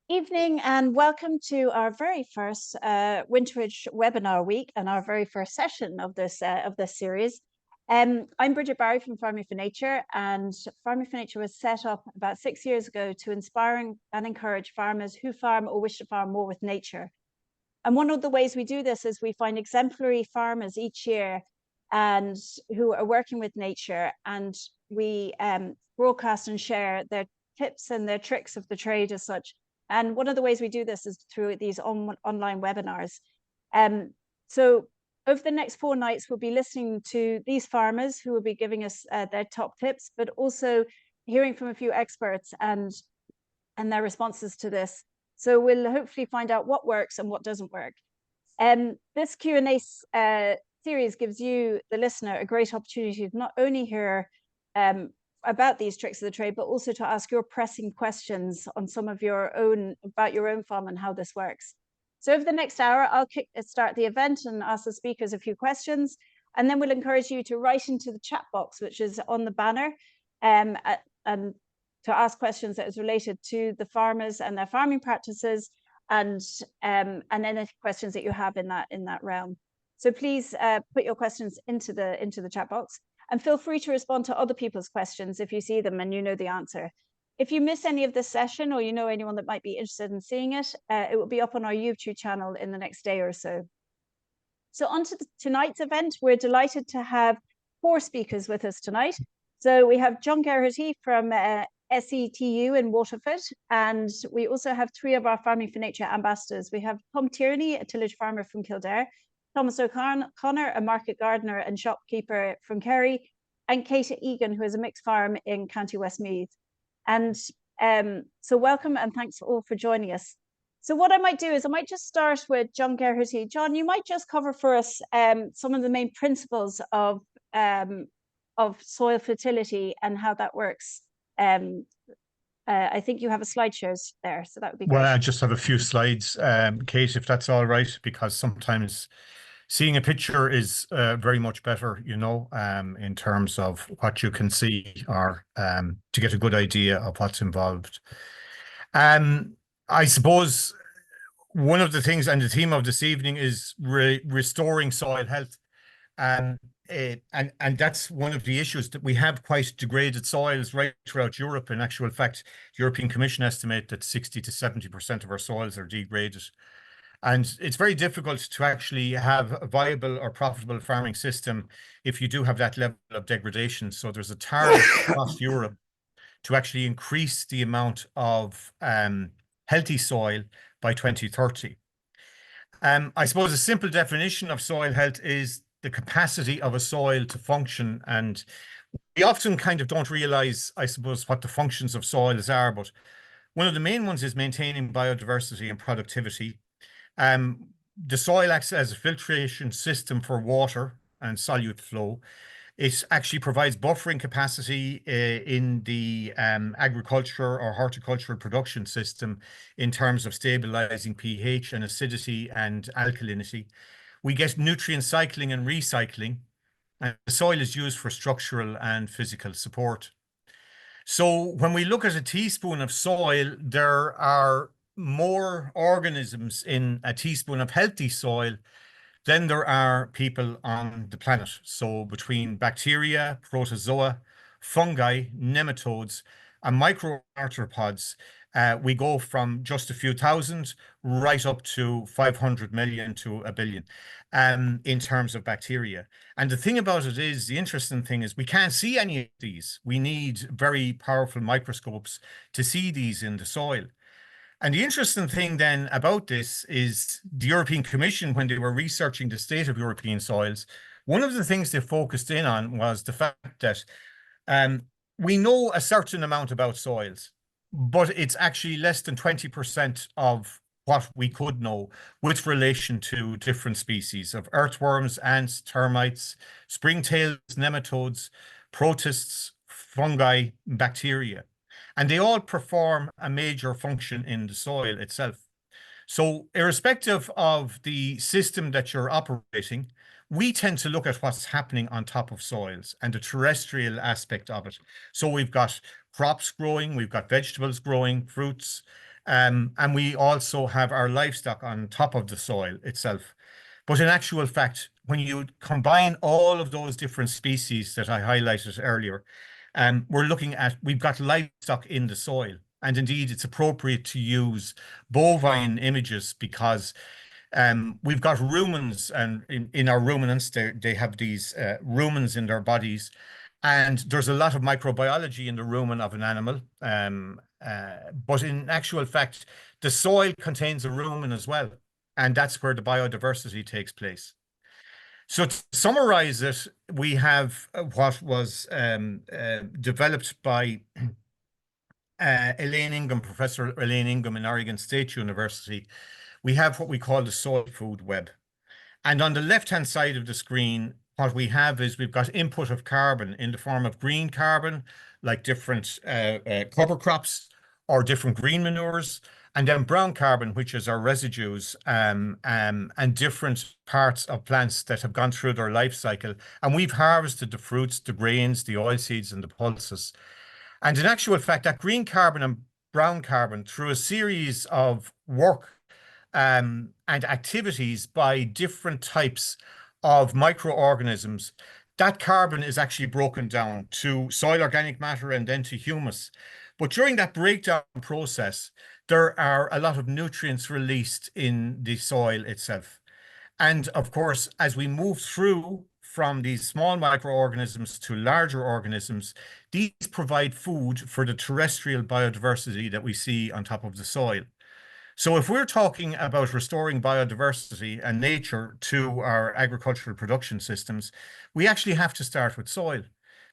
Evening and welcome to our very first Winterage Webinar week and our very first session of this series. I'm Bridget Barry from Farming for Nature, and Farming for Nature was set up about 6 years ago to inspire and encourage farmers who farm or wish to farm more with nature. And one of the ways we do this is we find exemplary farmers each year and who are working with nature, and we broadcast and share their tips and their tricks of the trade as such. And one of the ways we do this is through these online webinars. So over the next 4 nights, we'll be listening to these farmers who will be giving us their top tips, but also hearing from a few experts and their responses to this. So we'll hopefully find out what works and what doesn't work. This Q&A series gives you, the listener, a great opportunity to not only hear about these tricks of the trade, but also to ask your pressing questions on some of your own, about your own farm and how this works. So over the next hour, I'll start the event and ask the speakers a few questions, and then we'll encourage you to write into the chat box, which is on the banner, and to ask questions that is related to the farmers and their farming practices, and any questions that you have in that realm. So please put your questions into the chat box. And feel free to respond to other people's questions if you see them and you know the answer. If you miss any of this session, or you know anyone that might be interested in seeing it, it will be up on our YouTube channel in the next day or so. So on to tonight's event, we're delighted to have 4 speakers with us tonight. So we have John Geraghty from SETU in Waterford, and we also have 3 of our Farming for Nature ambassadors. We have Tom Tierney, a tillage farmer from Kildare, Thomas O'Connor, a market gardener and shopkeeper from Kerry, and Kate Egan, who has a mixed farm in County Westmeath. And so welcome and thanks all for joining us. So what I might do is I might just start with John Geraghty. John, you might just cover for us some of the main principles of soil fertility and how that works. I think you have a slideshow there, so that would be great. Well, I just have a few slides, Kate, if that's all right, because sometimes seeing a picture is very much better, you know, in terms of what you can see, or to get a good idea of what's involved. I suppose one of the things, and the theme of this evening, is restoring soil health. And that's one of the issues, that we have quite degraded soils right throughout Europe. In actual fact, the European Commission estimate that 60 to 70% of our soils are degraded. And it's very difficult to actually have a viable or profitable farming system if you do have that level of degradation. So there's a target across Europe to actually increase the amount of healthy soil by 2030. I suppose a simple definition of soil health is the capacity of a soil to function. And we often kind of don't realize, I suppose, what the functions of soils are, but one of the main ones is maintaining biodiversity and productivity. The soil acts as a filtration system for water and solute flow. It actually provides buffering capacity in the agriculture or horticultural production system in terms of stabilizing pH and acidity and alkalinity. We get nutrient cycling and recycling, and the soil is used for structural and physical support. So when we look at a teaspoon of soil, there are more organisms in a teaspoon of healthy soil than there are people on the planet. So between bacteria, protozoa, fungi, nematodes, and microarthropods, we go from just a few thousand right up to 500 million to a billion in terms of bacteria. And the thing about it is, the interesting thing is, we can't see any of these. We need very powerful microscopes to see these in the soil. And the interesting thing then about this is, the European Commission, when they were researching the state of European soils, one of the things they focused in on was the fact that we know a certain amount about soils, but it's actually less than 20% of what we could know with relation to different species of earthworms, ants, termites, springtails, nematodes, protists, fungi, bacteria. And they all perform a major function in the soil itself. So irrespective of the system that you're operating, we tend to look at what's happening on top of soils and the terrestrial aspect of it. So we've got crops growing, we've got vegetables growing, fruits, And we also have our livestock on top of the soil itself. But in actual fact, when you combine all of those different species that I highlighted earlier, we've got livestock in the soil. And indeed, it's appropriate to use bovine images because we've got rumens, and in our ruminants, they have these rumens in their bodies. And there's a lot of microbiology in the rumen of an animal. But in actual fact, the soil contains a rumen as well. And that's where the biodiversity takes place. So to summarize it, we have what was developed by Elaine Ingham, Professor Elaine Ingham in Oregon State University. We have what we call the soil food web. And on the left-hand side of the screen, what we have is we've got input of carbon in the form of green carbon, like different cover crops or different green manures, and then brown carbon, which is our residues and different parts of plants that have gone through their life cycle. And we've harvested the fruits, the grains, the oilseeds, and the pulses. And in actual fact, that green carbon and brown carbon, through a series of work and activities by different types of microorganisms, that carbon is actually broken down to soil organic matter and then to humus. But during that breakdown process, there are a lot of nutrients released in the soil itself. And of course, as we move through from these small microorganisms to larger organisms, these provide food for the terrestrial biodiversity that we see on top of the soil. So if we're talking about restoring biodiversity and nature to our agricultural production systems, we actually have to start with soil,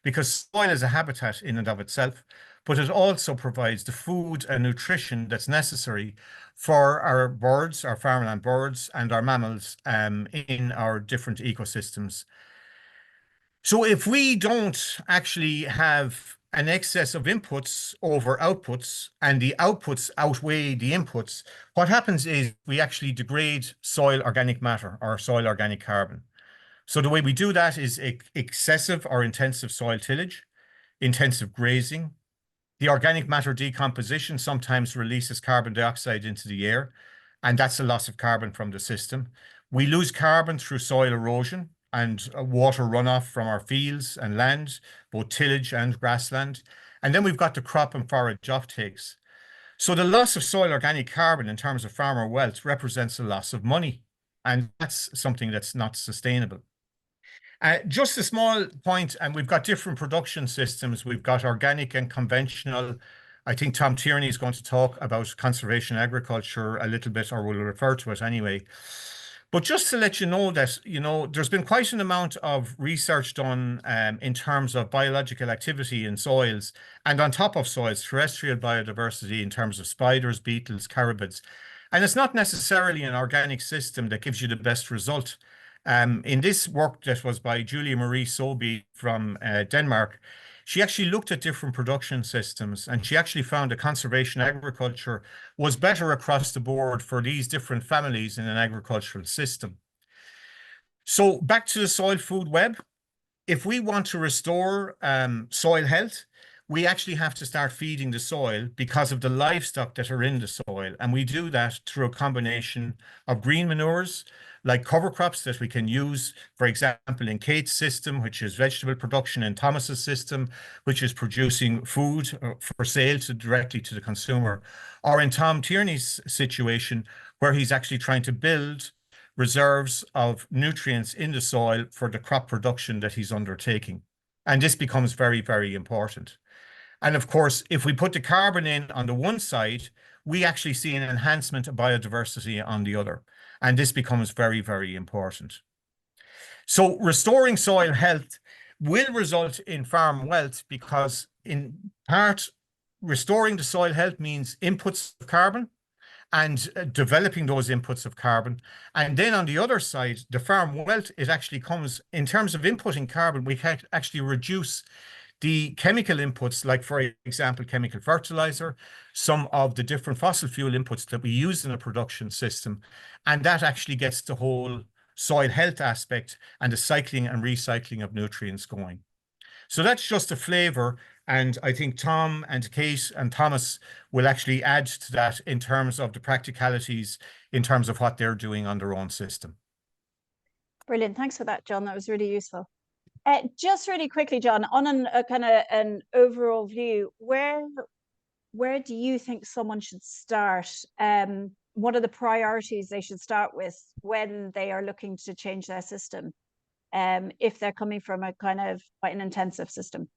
because soil is a habitat in and of itself, but it also provides the food and nutrition that's necessary for our birds, our farmland birds, and our mammals in our different ecosystems. So if we don't actually have an excess of inputs over outputs, and the outputs outweigh the inputs, what happens is we actually degrade soil organic matter or soil organic carbon. So the way we do that is excessive or intensive soil tillage, intensive grazing. The organic matter decomposition sometimes releases carbon dioxide into the air, and that's a loss of carbon from the system. We lose carbon through soil erosion and water runoff from our fields and land, both tillage and grassland. And then we've got the crop and forage offtakes. So the loss of soil organic carbon in terms of farmer wealth represents a loss of money. And that's something that's not sustainable. Just a small point, and we've got different production systems. We've got organic and conventional. I think Tom Tierney is going to talk about conservation agriculture a little bit, or will refer to it anyway. But just to let you know that, there's been quite an amount of research done in terms of biological activity in soils, and on top of soils, terrestrial biodiversity in terms of spiders, beetles, caribids. And it's not necessarily an organic system that gives you the best result. In this work that was by Julia Marie Soby from Denmark, she actually looked at different production systems, and she actually found that conservation agriculture was better across the board for these different families in an agricultural system. So back to the soil food web. If we want to restore soil health, we actually have to start feeding the soil because of the livestock that are in the soil. And we do that through a combination of green manures, like cover crops that we can use, for example, in Kate's system, which is vegetable production, and Thomas's system, which is producing food for sale directly to the consumer, or in Tom Tierney's situation, where he's actually trying to build reserves of nutrients in the soil for the crop production that he's undertaking. And this becomes very, very important. And of course, if we put the carbon in on the one side, we actually see an enhancement of biodiversity on the other. And this becomes very, very important. So restoring soil health will result in farm wealth because in part, restoring the soil health means inputs of carbon and developing those inputs of carbon. And then on the other side, the farm wealth, it actually comes in terms of inputting carbon, we can actually reduce the chemical inputs, like, for example, chemical fertilizer, some of the different fossil fuel inputs that we use in a production system. And that actually gets the whole soil health aspect and the cycling and recycling of nutrients going. So that's just a flavor. And I think Tom and Kate and Thomas will actually add to that in terms of the practicalities, in terms of what they're doing on their own system. Brilliant. Thanks for that, John. That was really useful. Just really quickly, John, on a kind of an overall view, where do you think someone should start? What are the priorities they should start with when they are looking to change their system? If they're coming from a kind of quite an intensive system?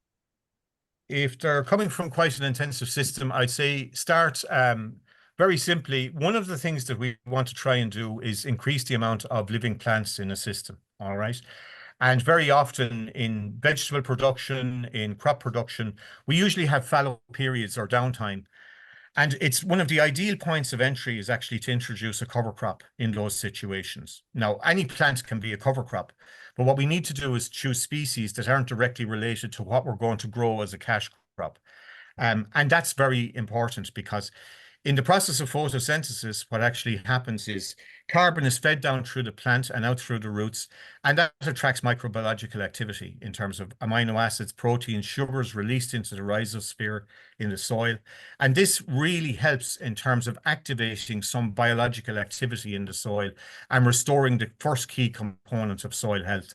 If they're coming from quite an intensive system, I'd say start very simply. One of the things that we want to try and do is increase the amount of living plants in a system. All right. And very often in vegetable production, in crop production, we usually have fallow periods or downtime. And it's one of the ideal points of entry is actually to introduce a cover crop in those situations. Now, any plant can be a cover crop, but what we need to do is choose species that aren't directly related to what we're going to grow as a cash crop. And that's very important because in the process of photosynthesis, what actually happens is carbon is fed down through the plant and out through the roots, and that attracts microbiological activity in terms of amino acids, proteins, sugars released into the rhizosphere in the soil. And this really helps in terms of activating some biological activity in the soil and restoring the first key component of soil health.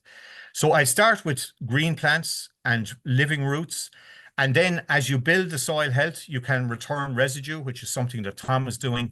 So I start with green plants and living roots. And then as you build the soil health, you can return residue, which is something that Tom is doing.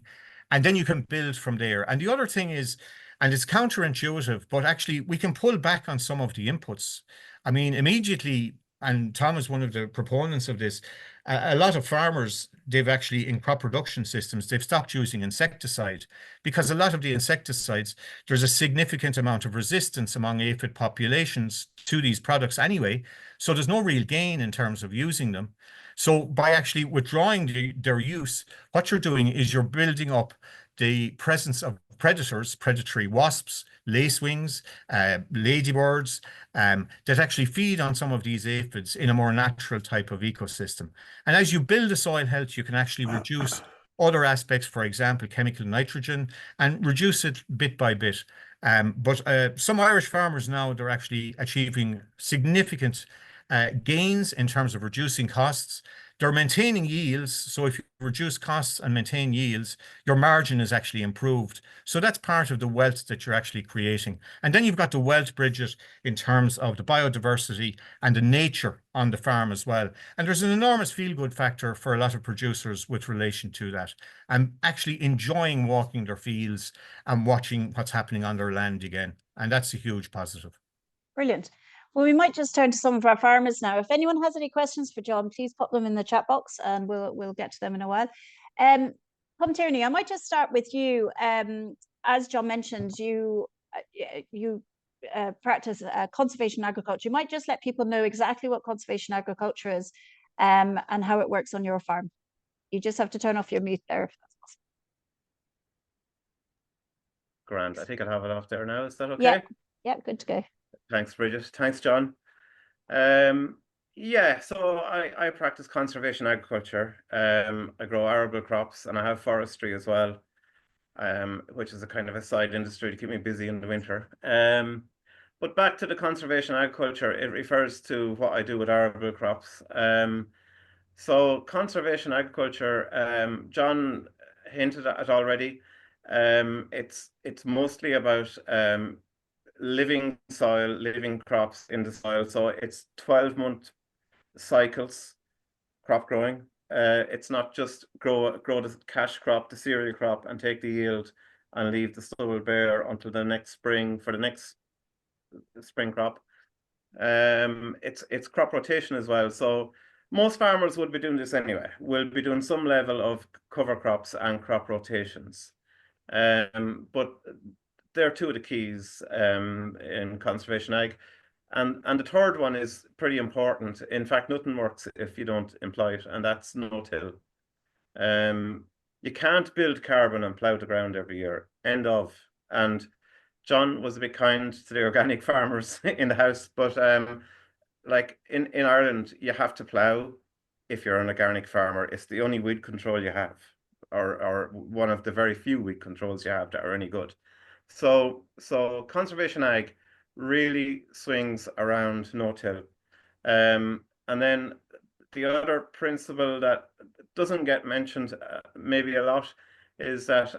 And then you can build from there. And the other thing is, and it's counterintuitive, but actually we can pull back on some of the inputs. I mean, immediately, and Tom is one of the proponents of this, a lot of farmers, they've actually, in crop production systems, they've stopped using insecticide because a lot of the insecticides, there's a significant amount of resistance among aphid populations to these products anyway. So there's no real gain in terms of using them. So by actually withdrawing their use, what you're doing is you're building up the presence of predators, predatory wasps, lacewings, ladybirds, that actually feed on some of these aphids in a more natural type of ecosystem. And as you build the soil health, you can actually reduce other aspects, for example, chemical nitrogen, and reduce it bit by bit. But some Irish farmers now, they're actually achieving significant gains in terms of reducing costs. They're maintaining yields. So if you reduce costs and maintain yields, your margin is actually improved. So that's part of the wealth that you're actually creating. And then you've got the wealth, Bridget, in terms of the biodiversity and the nature on the farm as well. And there's an enormous feel-good factor for a lot of producers with relation to that, and actually enjoying walking their fields and watching what's happening on their land again. And that's a huge positive. Brilliant. Well, we might just turn to some of our farmers now. If anyone has any questions for John, please pop them in the chat box and we'll get to them in a while. Tierney, I might just start with you. As John mentioned, you practice conservation agriculture. You might just let people know exactly what conservation agriculture is and how it works on your farm. You just have to turn off your mute there. If that's possible. Grand. I think I'll have it off there now. Is that okay? Yeah, good to go. Thanks, Bridget. Thanks, John. Yeah, so I practice conservation agriculture. I grow arable crops and I have forestry as well, which is a kind of a side industry to keep me busy in the winter. But back to the conservation agriculture, it refers to what I do with arable crops. So conservation agriculture, John hinted at it already. It's mostly about living soil, living crops in the soil. So it's 12-month cycles, crop growing. It's not just grow the cash crop, the cereal crop, and take the yield and leave the stubble bare until the next spring for the next spring crop. It's crop rotation as well. So most farmers would be doing this anyway. We'll be doing some level of cover crops and crop rotations. But they're two of the keys in conservation ag. And the third one is pretty important. In fact, nothing works if you don't employ it, and that's no-till. You can't build carbon and plough the ground every year. End of. And John was a bit kind to the organic farmers in the house, but like in Ireland, you have to plough if you're an organic farmer. It's the only weed control you have, or one of the very few weed controls you have that are any good. So conservation ag really swings around no-till. And then the other principle that doesn't get mentioned maybe a lot is that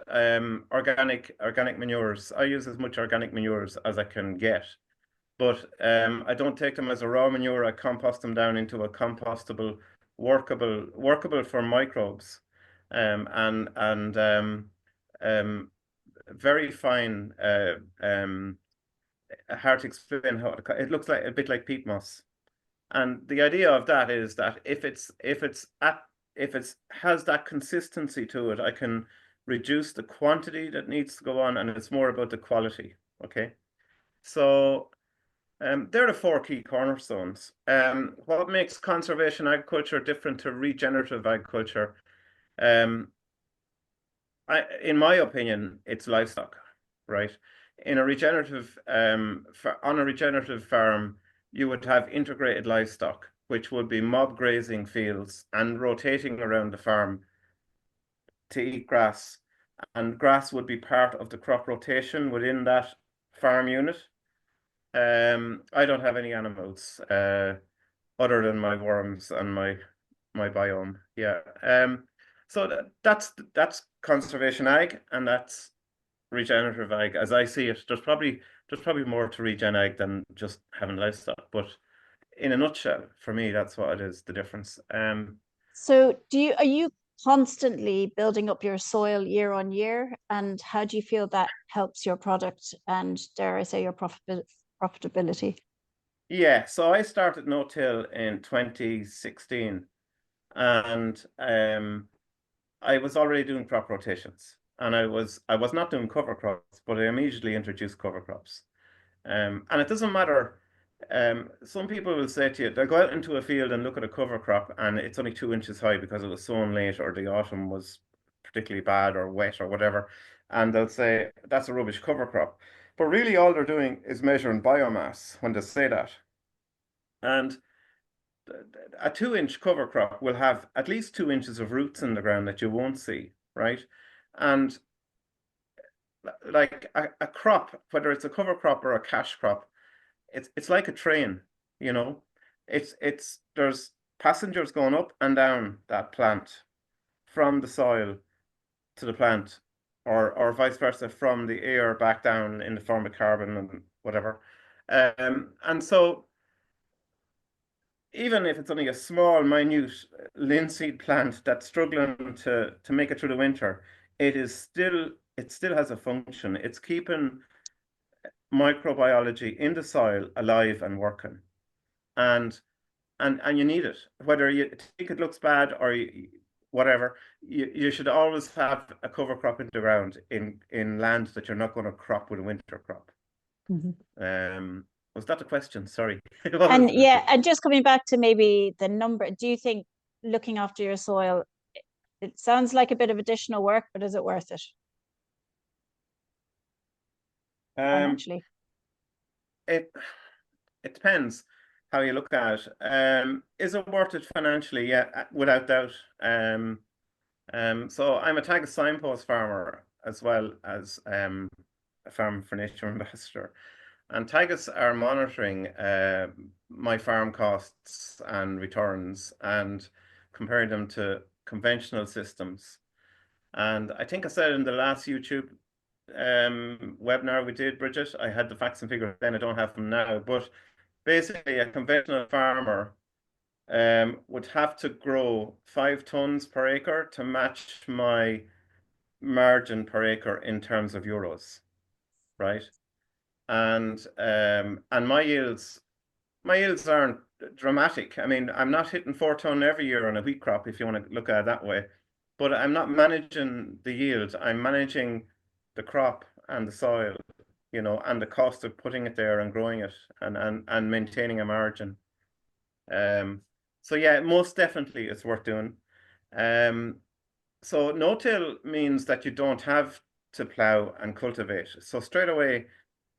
organic manures. I use as much organic manures as I can get, but I don't take them as a raw manure. I compost them down into a compostable, workable for microbes, and very fine. Hard to explain how it looks like, a bit like peat moss. And the idea of that is that if it has that consistency to it, I can reduce the quantity that needs to go on, and it's more about the quality. Okay, so they're the 4 key cornerstones. What makes conservation agriculture different to regenerative agriculture? In my opinion, it's livestock, right? In a regenerative, on a regenerative farm, you would have integrated livestock, which would be mob grazing fields and rotating around the farm to eat grass. And grass would be part of the crop rotation within that farm unit. I don't have any animals other than my worms and my biome. Yeah. So that's conservation ag, and that's regenerative ag as I see it. There's probably more to regen ag than just having livestock, but in a nutshell, for me, that's what it is, the difference. So are you constantly building up your soil year on year, and how do you feel that helps your product and, dare I say, your profitability? Yeah, so I started no-till in 2016, and I was already doing crop rotations, and I was not doing cover crops, but I immediately introduced cover crops. And it doesn't matter. Some people will say to you, they'll go out into a field and look at a cover crop, and it's only 2 inches high because it was sown late, or the autumn was particularly bad or wet or whatever, and they'll say that's a rubbish cover crop. But really, all they're doing is measuring biomass when they say that. And a 2-inch cover crop will have at least 2 inches of roots in the ground that you won't see, right? And like a crop, whether it's a cover crop or a cash crop, it's like a train, you know. There's passengers going up and down that plant from the soil to the plant, or vice versa, from the air back down in the form of carbon and whatever. And so even if it's only a small, minute linseed plant that's struggling to make it through the winter, it still has a function. It's keeping microbiology in the soil alive and working, and you need it. Whether you think it looks bad or whatever, you should always have a cover crop in the ground in land that you're not going to crop with a winter crop. Mm-hmm. Was that a question? Sorry. And yeah, and just coming back to maybe the number, do you think looking after your soil, it sounds like a bit of additional work, but is it worth it? Financially? It depends how you look at it. Is it worth it financially? Yeah, without doubt. So I'm a Teagasc signpost farmer as well as a Farm for Nature ambassador. And Teagasc are monitoring my farm costs and returns and comparing them to conventional systems. And I think I said in the last YouTube webinar we did, Bridget, I had the facts and figures then, I don't have them now, but basically a conventional farmer would have to grow 5 tons per acre to match my margin per acre in terms of euros, right? And my yields aren't dramatic. I mean, I'm not hitting 4 ton every year on a wheat crop, if you want to look at it that way, but I'm not managing the yield. I'm managing the crop and the soil, you know, and the cost of putting it there and growing it and maintaining a margin. So yeah, most definitely it's worth doing. So no-till means that you don't have to plow and cultivate. So straight away,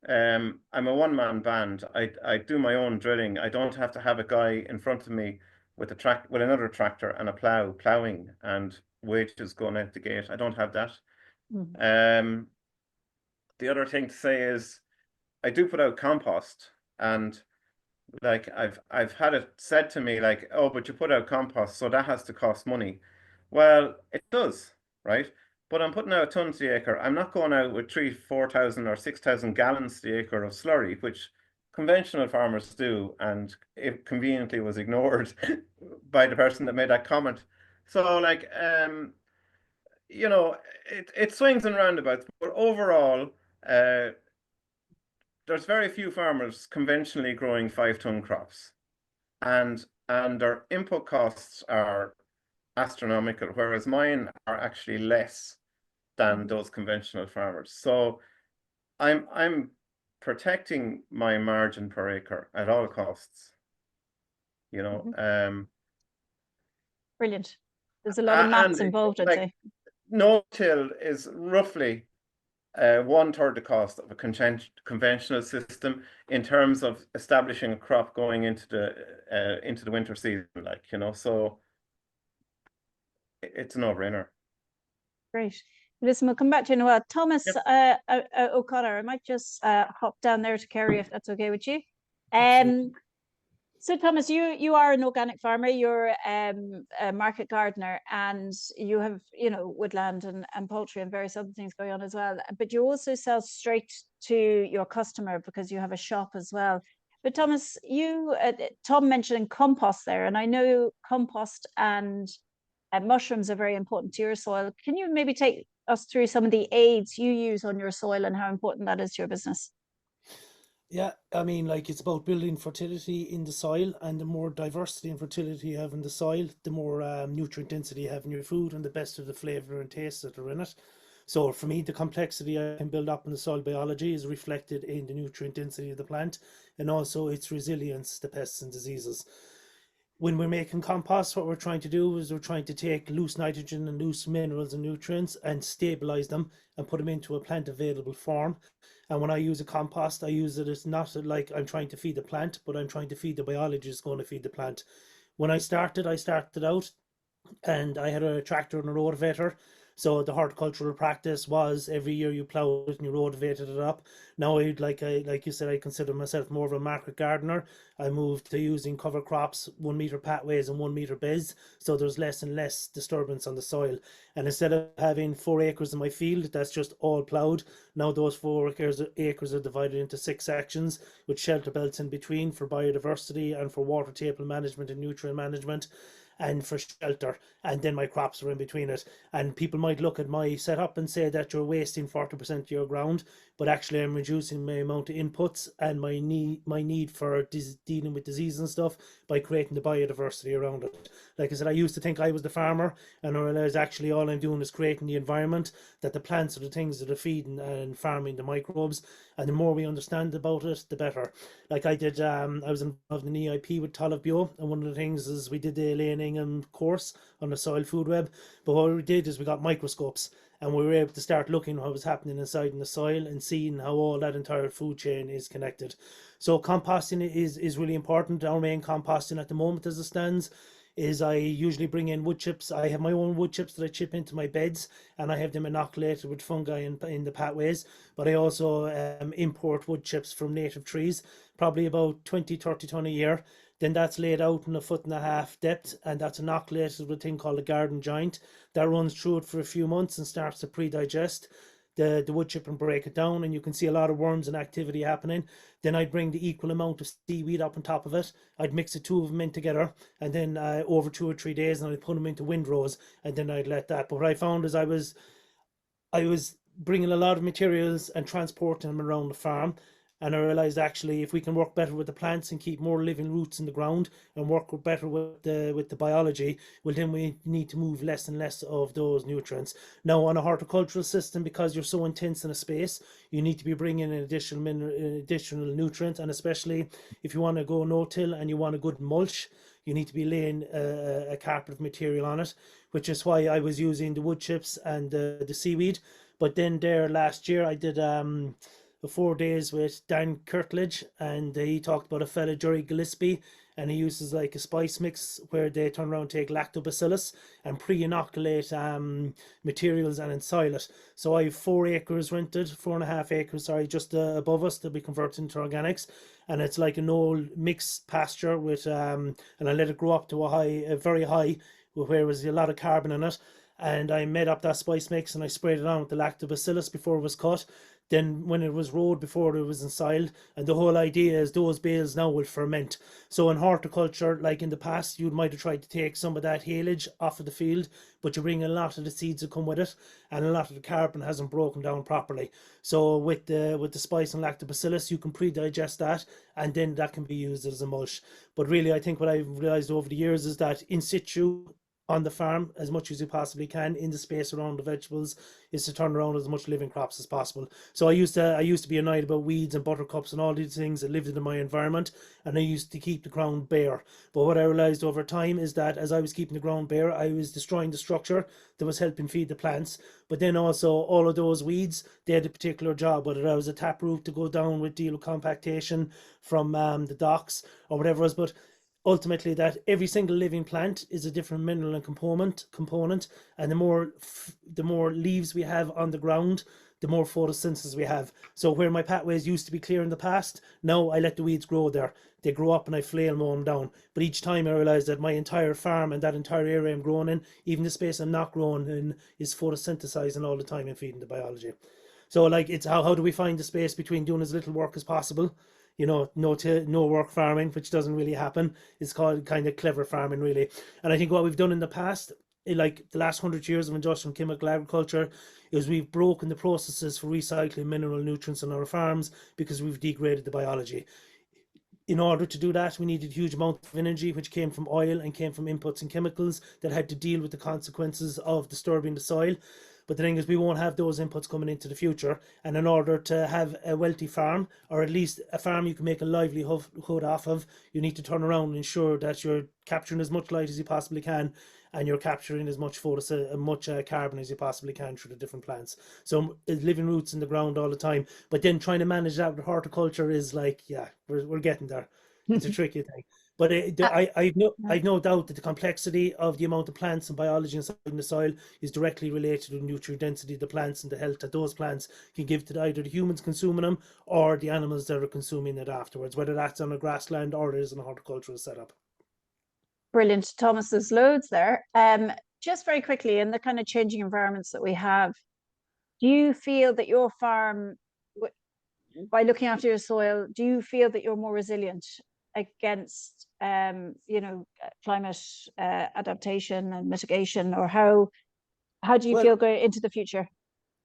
I'm a one-man band. I do my own drilling. I don't have to have a guy in front of me with another tractor and a plowing and wages going out the gate. I don't have that. Mm. The other thing to say is I do put out compost, and Like I've had it said to me like, oh, but you put out compost, so that has to cost money. Well, it does, right? But I'm putting out tons the acre. I'm not going out with 4,000 or 6,000 gallons the acre of slurry, which conventional farmers do, and it conveniently was ignored by the person that made that comment. So like you know, it swings and roundabouts, but overall, there's very few farmers conventionally growing 5-ton crops, and their input costs are astronomical, whereas mine are actually less than those conventional farmers. So I'm protecting my margin per acre at all costs. You know, Brilliant. There's a lot of maths and involved, I'd like say. no-till is roughly 1/3 the cost of a conventional system in terms of establishing a crop going into the winter season, like, you know, so it's a no-brainer. Great. Listen, we'll come back to you in a while. Thomas Yep. O'Connor, I might just hop down there to Kerry if that's okay with you. Absolutely. So Thomas, you are an organic farmer, you're a market gardener, and you have, you know, woodland and poultry and various other things going on as well. But you also sell straight to your customer because you have a shop as well. But Thomas, Tom mentioned compost there, and I know compost and mushrooms are very important to your soil. Can you maybe take us through some of the aids you use on your soil and how important that is to your business? Yeah, I mean, like it's about building fertility in the soil, and the more diversity and fertility you have in the soil, the more nutrient density you have in your food, and the best of the flavor and taste that are in it. So for me, the complexity I can build up in the soil biology is reflected in the nutrient density of the plant, and also its resilience to pests and diseases. When we're making compost, what we're trying to do is we're trying to take loose nitrogen and loose minerals and nutrients and stabilize them and put them into a plant available form. And when I use a compost, I use it as not like I'm trying to feed the plant, but I'm trying to feed the biology that's going to feed the plant. When I started out and I had a tractor and a rotavator. So the horticultural practice was every year you ploughed it and you rotavated it up. Now like you said, I consider myself more of a market gardener. I moved to using cover crops, 1 meter pathways and 1 meter beds. So there's less and less disturbance on the soil. And instead of having 4 acres in my field, that's just all ploughed. Now those 4 acres are divided into 6 sections with shelter belts in between for biodiversity and for water table management and nutrient management and for shelter, and then my crops are in between it. And people might look at my setup and say that you're wasting 40% of your ground, but actually I'm reducing my amount of inputs and my need for dealing with disease and stuff by creating the biodiversity around it. Like I said, I used to think I was the farmer, and I realized actually all I'm doing is creating the environment that the plants are the things that are feeding and farming the microbes. And the more we understand about it, the better. Like I was involved in EIP with Talamh Bio, and one of the things is we did the Elaine course on the soil food web. But what we did is we got microscopes, and we were able to start looking what was happening inside in the soil and seeing how all that entire food chain is connected. So composting is really important. Our main composting at the moment as it stands is I usually bring in wood chips. I have my own wood chips that I chip into my beds, and I have them inoculated with fungi in the pathways. But I also import wood chips from native trees, probably about 20-30 ton a year. Then that's laid out in 1.5 foot depth, and that's inoculated with a thing called a garden giant that runs through it for a few months and starts to pre-digest the wood chip and break it down, and you can see a lot of worms and activity happening. Then I'd bring the equal amount of seaweed up on top of it. I'd mix the two of them in together, and then over 2 or 3 days, and I'd put them into windrows, and then I'd let that. But what I found is I was bringing a lot of materials and transporting them around the farm. And I realized actually if we can work better with the plants and keep more living roots in the ground and work better with the biology, well then we need to move less and less of those nutrients. Now on a horticultural system, because you're so intense in a space, you need to be bringing in additional nutrients, and especially if you want to go no-till and you want a good mulch, you need to be laying a carpet of material on it, which is why I was using the wood chips and the seaweed. But then there last year I did 4 days with Dan Kirtledge, and he talked about a fella, Jerry Gillespie, and he uses like a spice mix where they turn around, take lactobacillus and pre-inoculate materials and ensoil it. So I have 4 acres rented, 4.5 acres, sorry, just above us, that we convert into organics. And it's like an old mixed pasture with, and I let it grow up to a very high, where there was a lot of carbon in it. And I made up that spice mix and I sprayed it on with the lactobacillus before it was cut. Then when it was rowed, before it was ensoiled, and the whole idea is those bales now will ferment. So in horticulture, like in the past, you might have tried to take some of that haylage off of the field, but you bring a lot of the seeds that come with it, and a lot of the carbon hasn't broken down properly. So with the spice and lactobacillus, you can pre-digest that, and then that can be used as a mulch. But really, I think what I've realized over the years is that in situ, on the farm, as much as you possibly can in the space around the vegetables, is to turn around as much living crops as possible. So I used to be annoyed about weeds and buttercups and all these things that lived in my environment, and I used to keep the ground bare. But what I realized over time is that as I was keeping the ground bare, I was destroying the structure that was helping feed the plants. But then also all of those weeds, they had a particular job, whether that was a taproot to go down with deal with compactation from the docks or whatever it was. But ultimately, that every single living plant is a different mineral and component, and the more leaves we have on the ground, the more photosynthesis we have. So where my pathways used to be clear in the past, now I let the weeds grow there. They grow up and I flail mow them down. But each time I realize that my entire farm and that entire area I'm growing in, even the space I'm not growing in, is photosynthesizing all the time and feeding the biology. So like, it's how do we find the space between doing as little work as possible? You know, no work farming, which doesn't really happen. It's called kind of clever farming, really. And I think what we've done in the past, like the last 100 years of industrial and chemical agriculture, is we've broken the processes for recycling mineral nutrients on our farms because we've degraded the biology. In order to do that, we needed a huge amount of energy, which came from oil and came from inputs and chemicals that had to deal with the consequences of disturbing the soil. But the thing is, we won't have those inputs coming into the future. And in order to have a wealthy farm, or at least a farm you can make a livelihood off of, you need to turn around and ensure that you're capturing as much light as you possibly can, and you're capturing as much carbon as you possibly can through the different plants. So living roots in the ground all the time. But then trying to manage that with horticulture is like, yeah, we're getting there. It's a tricky thing. But I've no doubt that the complexity of the amount of plants and biology inside the soil is directly related to the nutrient density of the plants and the health that those plants can give to either the humans consuming them or the animals that are consuming it afterwards, whether that's on a grassland or it is in a horticultural setup. Brilliant, Thomas. There's loads there. Just very quickly, in the kind of changing environments that we have, do you feel that your farm, by looking after your soil, do you feel that you're more resilient against climate adaptation and mitigation, or how do you feel going into the future?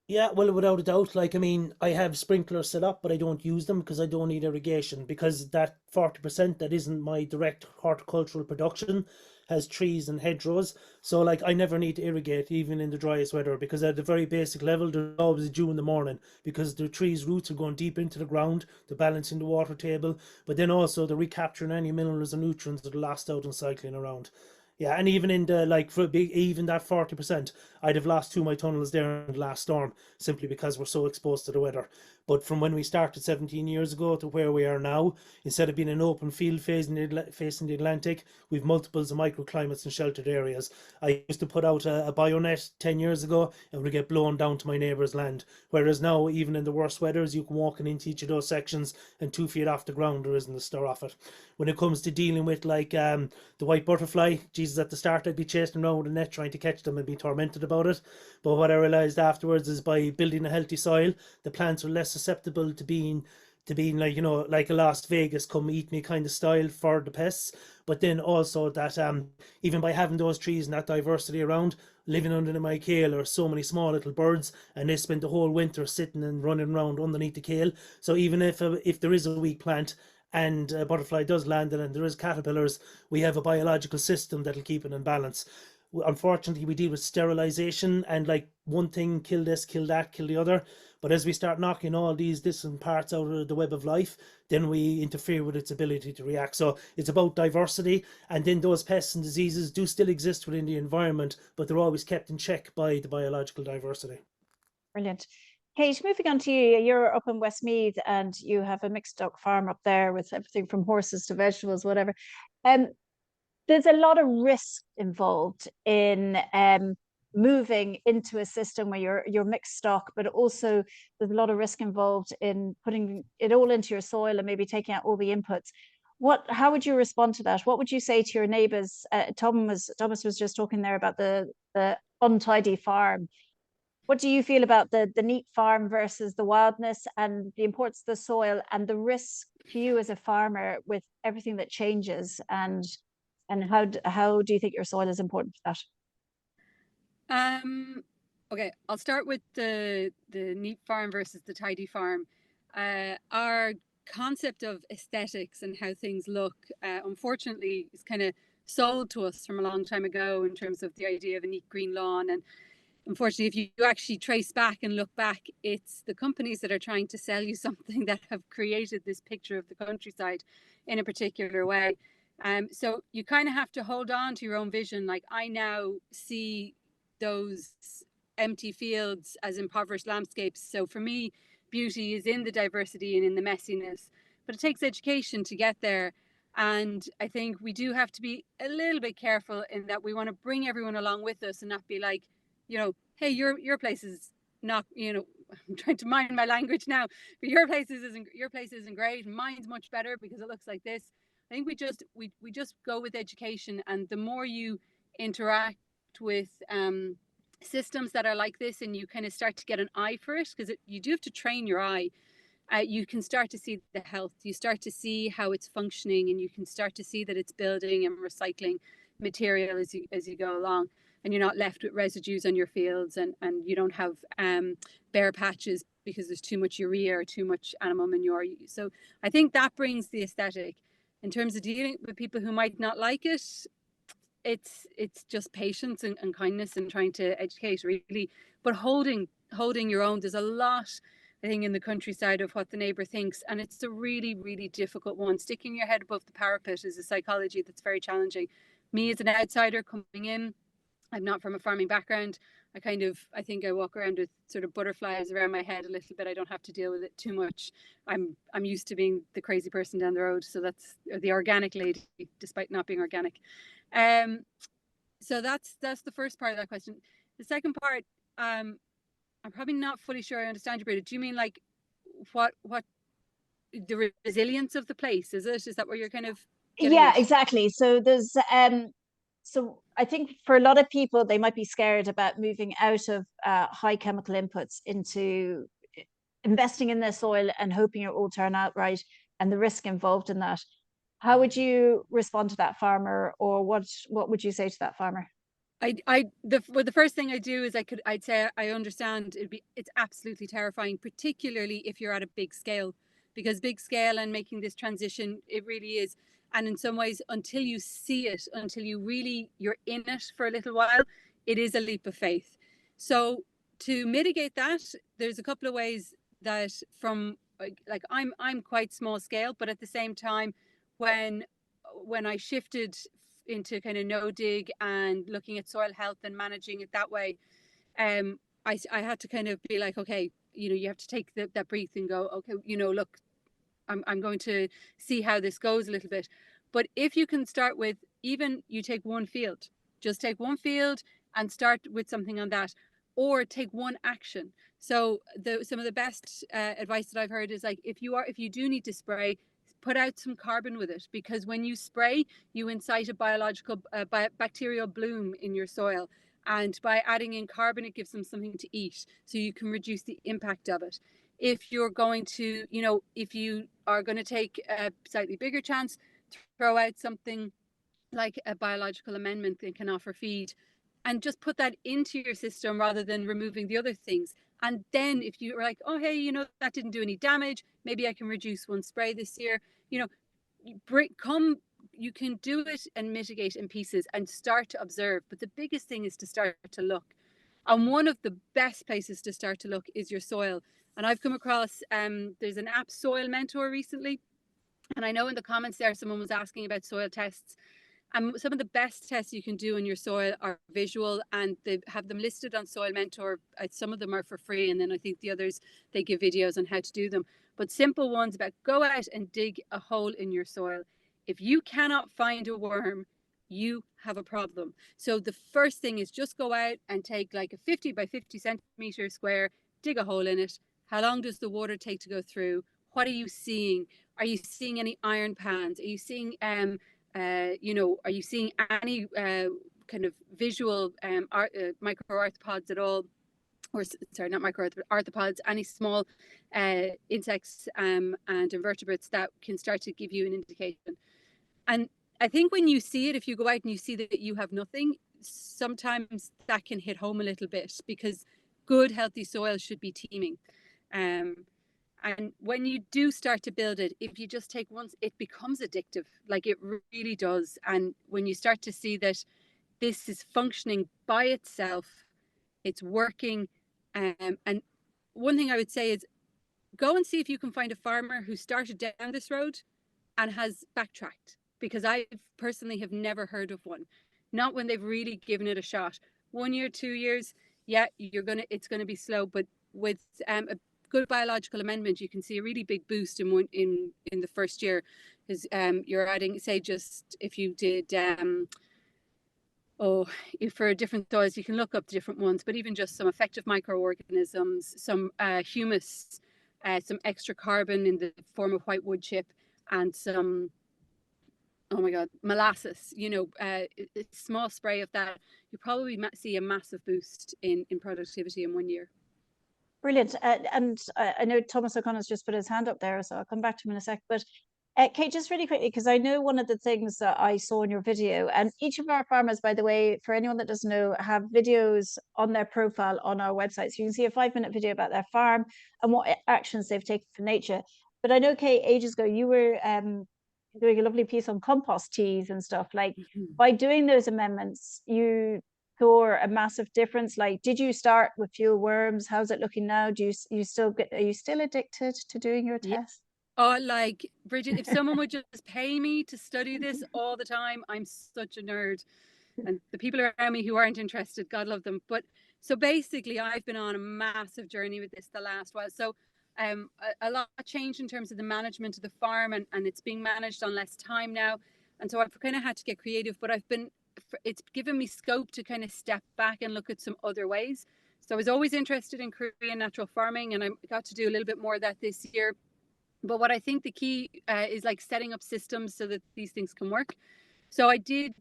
Yeah, well, without a doubt, like, I mean, I have sprinklers set up, but I don't use them because I don't need irrigation, because that 40% that isn't my direct horticultural production has trees and hedgerows. So like, I never need to irrigate even in the driest weather, because at the very basic level, there's always a dew in the morning because the trees' roots are going deep into the ground, they're balancing the water table, but then also they're recapturing any minerals and nutrients that are lost out and cycling around. Yeah, and even in the even that 40%, I'd have lost 2 of my tunnels there in the last storm simply because we're so exposed to the weather. But from when we started 17 years ago to where we are now, instead of being an open field facing the Atlantic, we've multiples of microclimates and sheltered areas. I used to put out a bionet 10 years ago and would get blown down to my neighbour's land. Whereas now, even in the worst weathers, you can walk into each of those sections and 2 feet off the ground, there isn't a stir off it. When it comes to dealing with like the white butterfly, Jesus, at the start I'd be chasing around with a net trying to catch them and be tormented about it. But what I realised afterwards is by building a healthy soil, the plants are less susceptible to being like, you know, like a Las Vegas come eat me kind of style for the pests. But then also that even by having those trees and that diversity around, living under my kale are so many small little birds, and they spend the whole winter sitting and running around underneath the kale. So even if there is a weak plant and a butterfly does land in it and there is caterpillars, we have a biological system that'll keep it in balance. Unfortunately, we deal with sterilization and like one thing kill this, kill that, kill the other. But as we start knocking all these different parts out of the web of life, then we interfere with its ability to react. So it's about diversity, and then those pests and diseases do still exist within the environment, but they're always kept in check by the biological diversity. Brilliant. Kate, moving on to you, you're up in Westmeath and you have a mixed duck farm up there with everything from horses to vegetables, whatever. There's a lot of risk involved in moving into a system where you're mixed stock, but also there's a lot of risk involved in putting it all into your soil and maybe taking out all the inputs. How would you respond to that? What would you say to your neighbours? Thomas was just talking there about the untidy farm. What do you feel about the neat farm versus the wildness and the importance of the soil and the risk to you as a farmer with everything that changes, and how do you think your soil is important for that? Okay, I'll start with the neat farm versus the tidy farm. Our concept of aesthetics and how things look, unfortunately, is kind of sold to us from a long time ago in terms of the idea of a neat green lawn. And unfortunately, if you actually trace back and look back, it's the companies that are trying to sell you something that have created this picture of the countryside in a particular way. So you kind of have to hold on to your own vision. Like, I now see those empty fields as impoverished landscapes. So for me, beauty is in the diversity and in the messiness, but it takes education to get there. And I think we do have to be a little bit careful in that we want to bring everyone along with us and not be like, you know, hey, your place is not, you know, I'm trying to mind my language now, but your place isn't great, mine's much better because it looks like this. I think we just go with education, and the more you interact with systems that are like this, and you kind of start to get an eye for it, because you do have to train your eye. You can start to see the health, you start to see how it's functioning, and you can start to see that it's building and recycling material as you go along, and you're not left with residues on your fields, and you don't have bare patches because there's too much urea or too much animal manure. So I think that brings the aesthetic. In terms of dealing with people who might not like it, it's just patience and kindness and trying to educate, really, but holding your own. There's a lot, I think, in the countryside of what the neighbour thinks, and it's a really, really difficult one. Sticking your head above the parapet is a psychology that's very challenging. Me as an outsider coming in, I'm not from a farming background. I think I walk around with sort of butterflies around my head a little bit. I don't have to deal with it too much. I'm used to being the crazy person down the road. So that's the organic lady, despite not being organic. So that's the first part of that question. The second part, I'm probably not fully sure I understand you, Brita. Do you mean like what the resilience of the place? Is that what you're kind of getting Yeah, at? exactly. So there's so I think for a lot of people, they might be scared about moving out of high chemical inputs into investing in their soil and hoping it will turn out right, and the risk involved in that. How would you respond to that farmer, or what would you say to that farmer? The first thing I do is I'd say I understand it's absolutely terrifying, particularly if you're at a big scale, because big scale and making this transition, it really is. And in some ways, until you see it, until you're in it for a little while, it is a leap of faith. So to mitigate that, there's a couple of ways that like I'm quite small scale, but at the same time, when I shifted into kind of no dig and looking at soil health and managing it that way, I had to kind of be like, okay, you have to take that breath and go, okay, look, I'm going to see how this goes a little bit. But if you can start with, even you take one field, just take one field and start with something on that, or take one action. So some of the best advice that I've heard is like, if you do need to spray, put out some carbon with it, because when you spray, you incite a biological bacterial bloom in your soil. And by adding in carbon, it gives them something to eat, so you can reduce the impact of it. If you're going to, if you are going to take a slightly bigger chance, throw out something like a biological amendment that can offer feed, and just put that into your system rather than removing the other things. And then if you're like, oh, hey, that didn't do any damage, maybe I can reduce one spray this year, you can do it and mitigate in pieces and start to observe. But the biggest thing is to start to look. And one of the best places to start to look is your soil. And I've come across, there's an app, Soil Mentor, recently. And I know in the comments there, someone was asking about soil tests. And some of the best tests you can do on your soil are visual, and they have them listed on Soil Mentor. Some of them are for free, and then I think the others, they give videos on how to do them. But simple ones about go out and dig a hole in your soil. If you cannot find a worm, you have a problem. So the first thing is just go out and take like a 50 by 50 centimeter square, dig a hole in it. How long does the water take to go through? What are you seeing? Are you seeing any iron pans? Are you seeing, you know, are you seeing any kind of visual microarthropods at all? Or sorry, not microarthropods, any small insects and invertebrates that can start to give you an indication. And I think when you see it, if you go out and you see that you have nothing, sometimes that can hit home a little bit, because good, healthy soil should be teeming. And when you do start to build it, if you just take once, it becomes addictive, like it really does. And when you start to see that this is functioning by itself, it's working. And one thing I would say is go and see if you can find a farmer who started down this road and has backtracked, because I personally have never heard of one. Not when they've really given it a shot. 1 year, 2 years, yeah, it's gonna be slow, but with a good biological amendment, you can see a really big boost in the first year, because you're adding, say, just if you did for different soils, you can look up different ones, but even just some effective microorganisms, some humus, some extra carbon in the form of white wood chip, and some, oh my God, molasses, you know, a small spray of that, you probably see a massive boost in productivity in 1 year. Brilliant. And I know Thomas O'Connor's just put his hand up there, so I'll come back to him in a sec. But Kate, just really quickly, because I know one of the things that I saw in your video, and each of our farmers, by the way, for anyone that doesn't know, have videos on their profile on our website. So you can see a 5-minute video about their farm and what actions they've taken for nature. But I know, Kate, ages ago, you were doing a lovely piece on compost teas and stuff. Like, by doing those amendments, you saw a massive difference. Like, did you start with fewer worms? How's it looking now? Are you still addicted to doing your tests? Oh, like, Bridget, if someone would just pay me to study this all the time, I'm such a nerd. And the people around me who aren't interested, God love them. But so basically, I've been on a massive journey with this the last while. So a lot changed in terms of the management of the farm, and it's being managed on less time now. And so I've kind of had to get creative, but it's given me scope to kind of step back and look at some other ways. So I was always interested in Korean natural farming, and I got to do a little bit more of that this year. But what I think the key is like setting up systems so that these things can work. So I did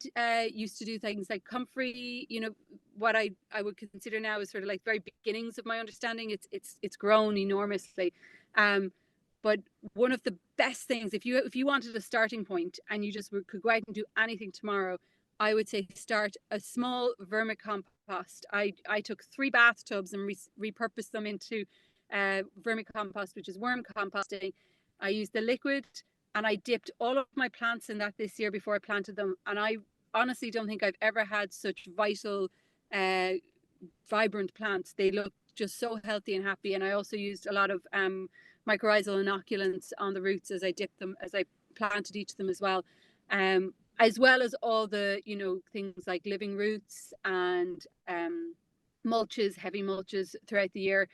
used to do things like comfrey, you know, what I would consider now is sort of like very beginnings of my understanding. It's grown enormously. But one of the best things, if you wanted a starting point and you just could go out and do anything tomorrow, I would say start a small vermicompost. I took 3 bathtubs and repurposed them into vermicompost, which is worm composting. I used the liquid and I dipped all of my plants in that this year before I planted them. And I honestly don't think I've ever had such vital, vibrant plants. They look just so healthy and happy. And I also used a lot of mycorrhizal inoculants on the roots as I dipped them, as I planted each of them as well. As well as all the, you know, things like living roots and mulches, heavy mulches throughout the year.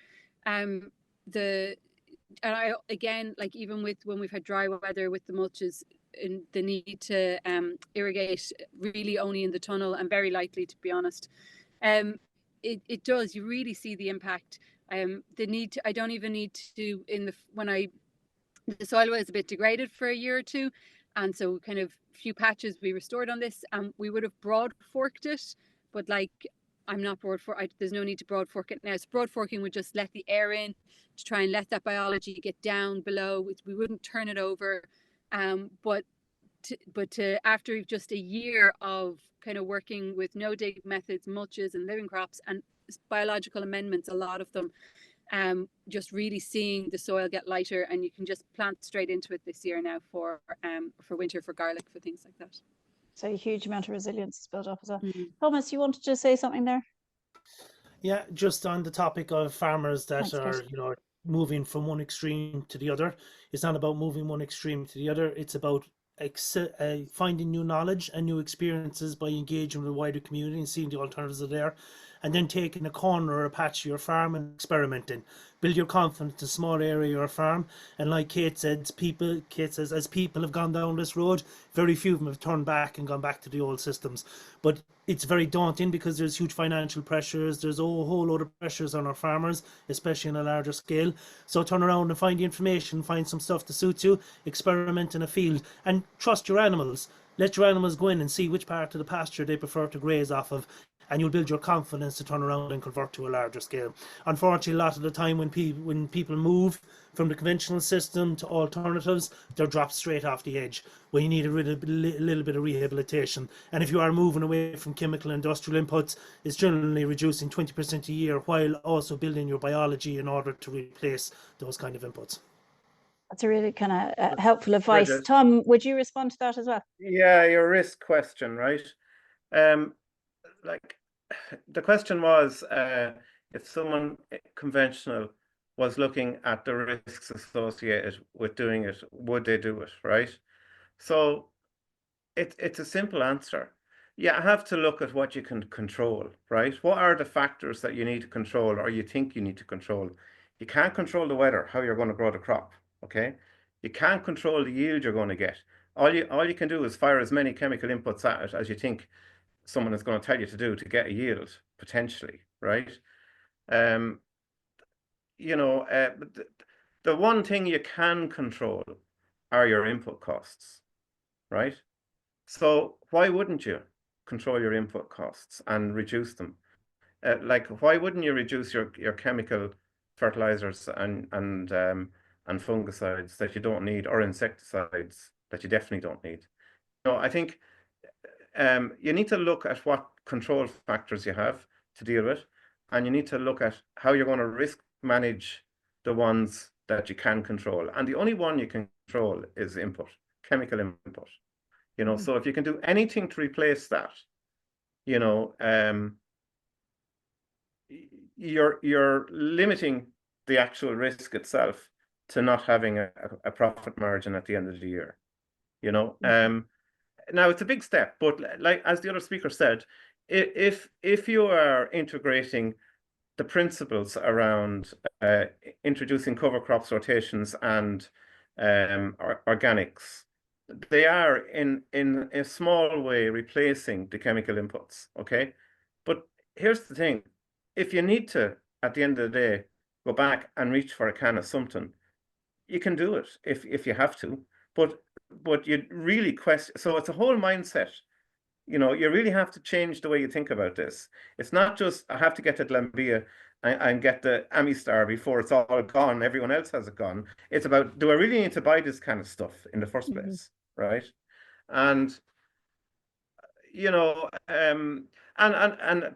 And I, again, like even with when we've had dry weather with the mulches, and the need to irrigate really only in the tunnel and very lightly, to be honest, it does, you really see the impact. The need to, I don't even need to, the soil was a bit degraded for a year or two, and so kind of few patches we restored on this, and we would have broad forked it, but like I'm not there's no need to broad fork it now. So broad forking would just let the air in to try and let that biology get down below. We wouldn't turn it over. But after just a year of kind of working with no dig methods, mulches and living crops and biological amendments, a lot of them, just really seeing the soil get lighter, and you can just plant straight into it this year now for winter, for garlic, for things like that. So a huge amount of resilience is built up as well. Thomas, you wanted to say something there? Yeah, just on the topic of farmers that Thanks, are, Chris. you know, moving from one extreme to the other. It's not about moving one extreme to the other. It's about finding new knowledge and new experiences by engaging with the wider community and seeing the alternatives are there. and then taking a corner or a patch of your farm and experimenting. Build your confidence in a small area of your farm. And like Kate says, as people have gone down this road, very few of them have turned back and gone back to the old systems. But it's very daunting because there's huge financial pressures. There's a whole load of pressures on our farmers, especially on a larger scale. So turn around and find the information, find some stuff that suits you, experiment in a field, and trust your animals. Let your animals go in and see which part of the pasture they prefer to graze off of, and you'll build your confidence to turn around and convert to a larger scale. Unfortunately, a lot of the time when people move from the conventional system to alternatives, they're dropped straight off the edge, where you need a little bit of rehabilitation. And if you are moving away from chemical industrial inputs, it's generally reducing 20% a year, while also building your biology in order to replace those kind of inputs. That's a really kind of helpful advice. Bridget. Tom, would you respond to that as well? Yeah, your risk question, right? Like the question was, if someone conventional was looking at the risks associated with doing it, would they do it, right? So it's a simple answer. You have to look at what you can control, right? What are the factors that you need to control or you think you need to control? You can't control the weather, how you're going to grow the crop, okay? You can't control the yield you're going to get. All you can do is fire as many chemical inputs at it as you think someone is going to tell you to do to get a yield, potentially, right? You know, the one thing you can control are your input costs, right? So why wouldn't you control your input costs and reduce them? Like, why wouldn't you reduce your chemical fertilizers and fungicides that you don't need, or insecticides that you definitely don't need? No, I think you need to look at what control factors you have to deal with, and you need to look at how you're going to risk manage the ones that you can control. And the only one you can control is input, chemical input. You know, so if you can do anything to replace that, you know, you're limiting the actual risk itself to not having a profit margin at the end of the year. You know, now it's a big step, but like as the other speaker said, if you are integrating the principles around introducing cover crops, rotations, and organics, they are in a small way replacing the chemical inputs, okay? But here's the thing, if you need to, at the end of the day, go back and reach for a can of something, you can do it if you have to, but you really question, so it's a whole mindset. You know, you really have to change the way you think about this. It's not just, I have to get to Glanbia and get the Amistar before it's all gone, everyone else has it gone. It's about, do I really need to buy this kind of stuff in the first place, right? And, you know, and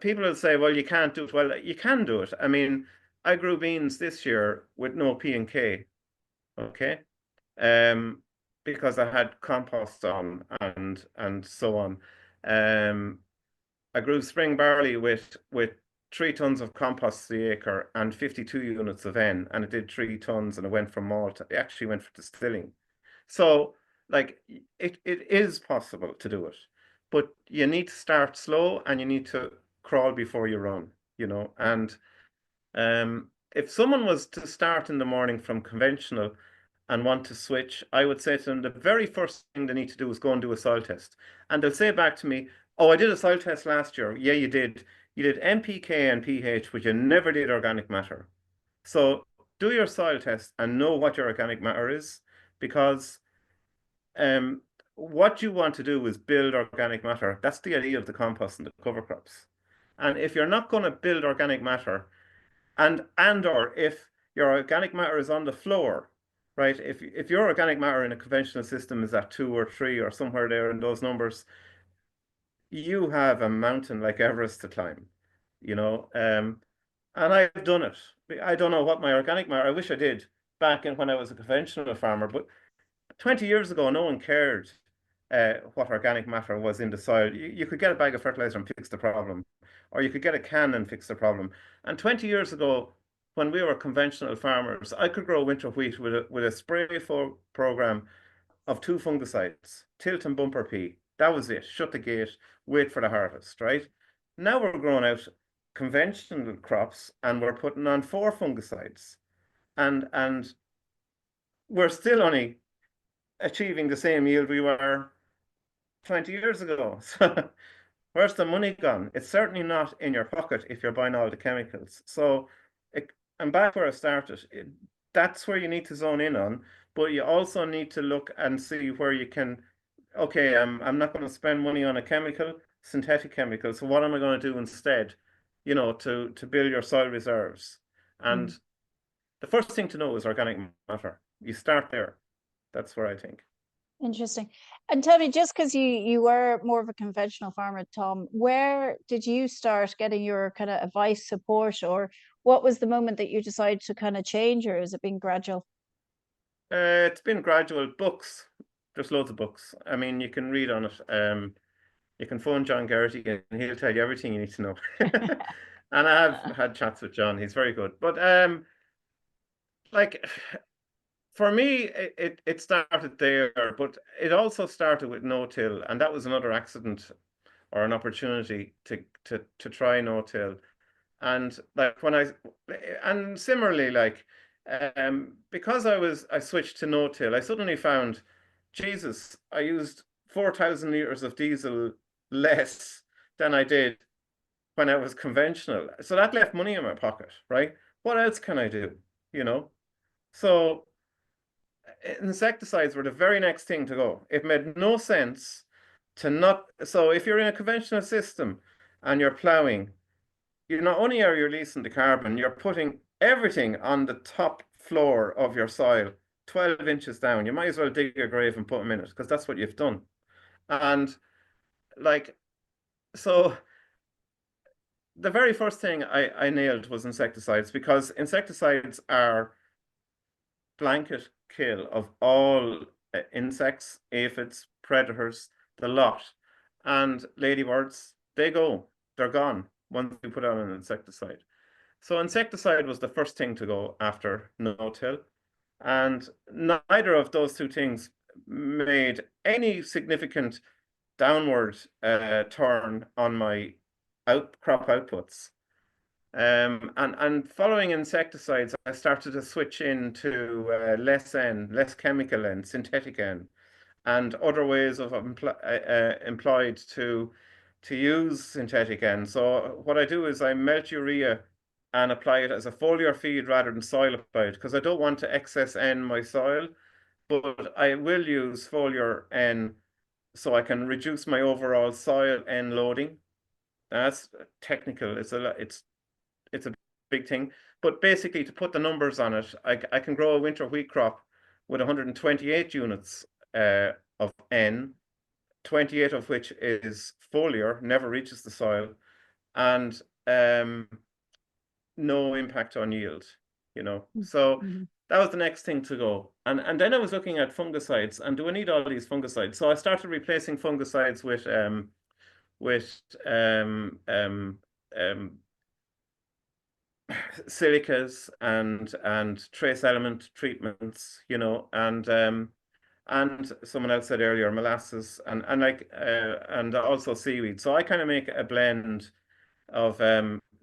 people will say, well, you can't do it. Well, you can do it. I mean, I grew beans this year with no P&K, okay? Because I had compost on and so on. I grew spring barley with 3 tons of compost the acre and 52 units of N, and it did 3 tons, and it went from malt. It actually went for distilling. So, like, it is possible to do it, but you need to start slow and you need to crawl before you run, you know. And if someone was to start in the morning from conventional and want to switch, I would say to them, the very first thing they need to do is go and do a soil test. And they'll say back to me, oh, I did a soil test last year. Yeah, you did. You did NPK and pH, but you never did organic matter. So do your soil test and know what your organic matter is, because what you want to do is build organic matter. That's the idea of the compost and the cover crops. And if you're not going to build organic matter, and or if your organic matter is on the floor, right? If your organic matter in a conventional system is at 2 or 3 or somewhere there in those numbers, you have a mountain like Everest to climb, you know. And I've done it. I don't know what my organic matter, I wish I did back in when I was a conventional farmer, but 20 years ago, no one cared what organic matter was in the soil. You could get a bag of fertilizer and fix the problem, or you could get a can and fix the problem. And 20 years ago, when we were conventional farmers, I could grow winter wheat with a spray program of 2 fungicides, tilt and bumper pea. That was it. Shut the gate, wait for the harvest, right? Now we're growing out conventional crops and we're putting on 4 fungicides, and we're still only achieving the same yield we were 20 years ago. So where's the money gone? It's certainly not in your pocket if you're buying all the chemicals. So I'm back where I started. That's where you need to zone in on, but you also need to look and see where you can, okay, I'm not going to spend money on a chemical, synthetic chemical. So what am I going to do instead, you know, to build your soil reserves? And the first thing to know is organic matter. You start there. That's where I think. Interesting. And tell me, just because you were more of a conventional farmer, Tom, where did you start getting your kind of advice, support, or what was the moment that you decided to kind of change, or has it been gradual? It's been gradual. Books. There's loads of books. I mean, you can read on it. You can phone John Geraghty and he'll tell you everything you need to know. And I have had chats with John. He's very good. But like, for me, it started there, but it also started with no-till, and that was another accident or an opportunity to try no-till. And like and similarly, like, because I switched to no-till, I suddenly found, Jesus, I used 4,000 liters of diesel less than I did when I was conventional. So that left money in my pocket, right? What else can I do, you know? So insecticides were the very next thing to go. It made no sense to not. So if you're in a conventional system and you're ploughing, you not only are you releasing the carbon, you're putting everything on the top floor of your soil, 12 inches down. You might as well dig a grave and put them in it, because that's what you've done. And like, so the very first thing I nailed was insecticides, because insecticides are blanket kill of all insects, aphids, predators, the lot. And ladybirds, they're gone once you put on an insecticide. So insecticide was the first thing to go after no-till. And neither of those two things made any significant downward turn on my crop outputs. And following insecticides, I started to switch into less chemical N, synthetic N, and other ways of employed to use synthetic N. So what I do is I melt urea and apply it as a foliar feed rather than soil applied, because I don't want to excess N my soil, but I will use foliar N so I can reduce my overall soil N loading. That's technical. It's a big thing, but basically, to put the numbers on it, I can grow a winter wheat crop with 128 units of N, 28 of which is foliar, never reaches the soil, and no impact on yield, you know. So that was the next thing to go. And then I was looking at fungicides, and do I need all these fungicides? So I started replacing fungicides with silicas and trace element treatments, you know, and someone else said earlier molasses and like and also seaweed. So I kind of make a blend of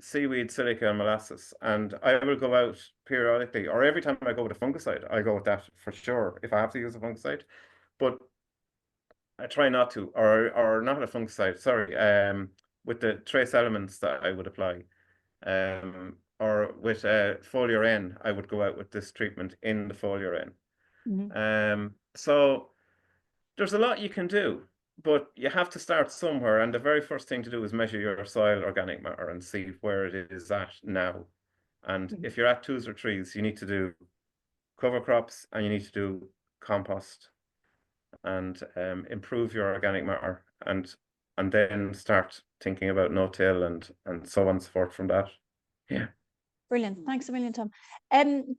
seaweed, silica, and molasses, and I will go out periodically, or every time I go with a fungicide, I go with that for sure if I have to use a fungicide, but I try not to, or not a fungicide, sorry, with the trace elements that I would apply. Or with foliar N, I would go out with this treatment in the foliar N. So there's a lot you can do, but you have to start somewhere. And the very first thing to do is measure your soil organic matter and see where it is at now. And if you're at 2s or 3s, you need to do cover crops and you need to do compost and improve your organic matter, and then start thinking about no-till and so on and so forth from that. Yeah. Brilliant. Thanks a million, Tom.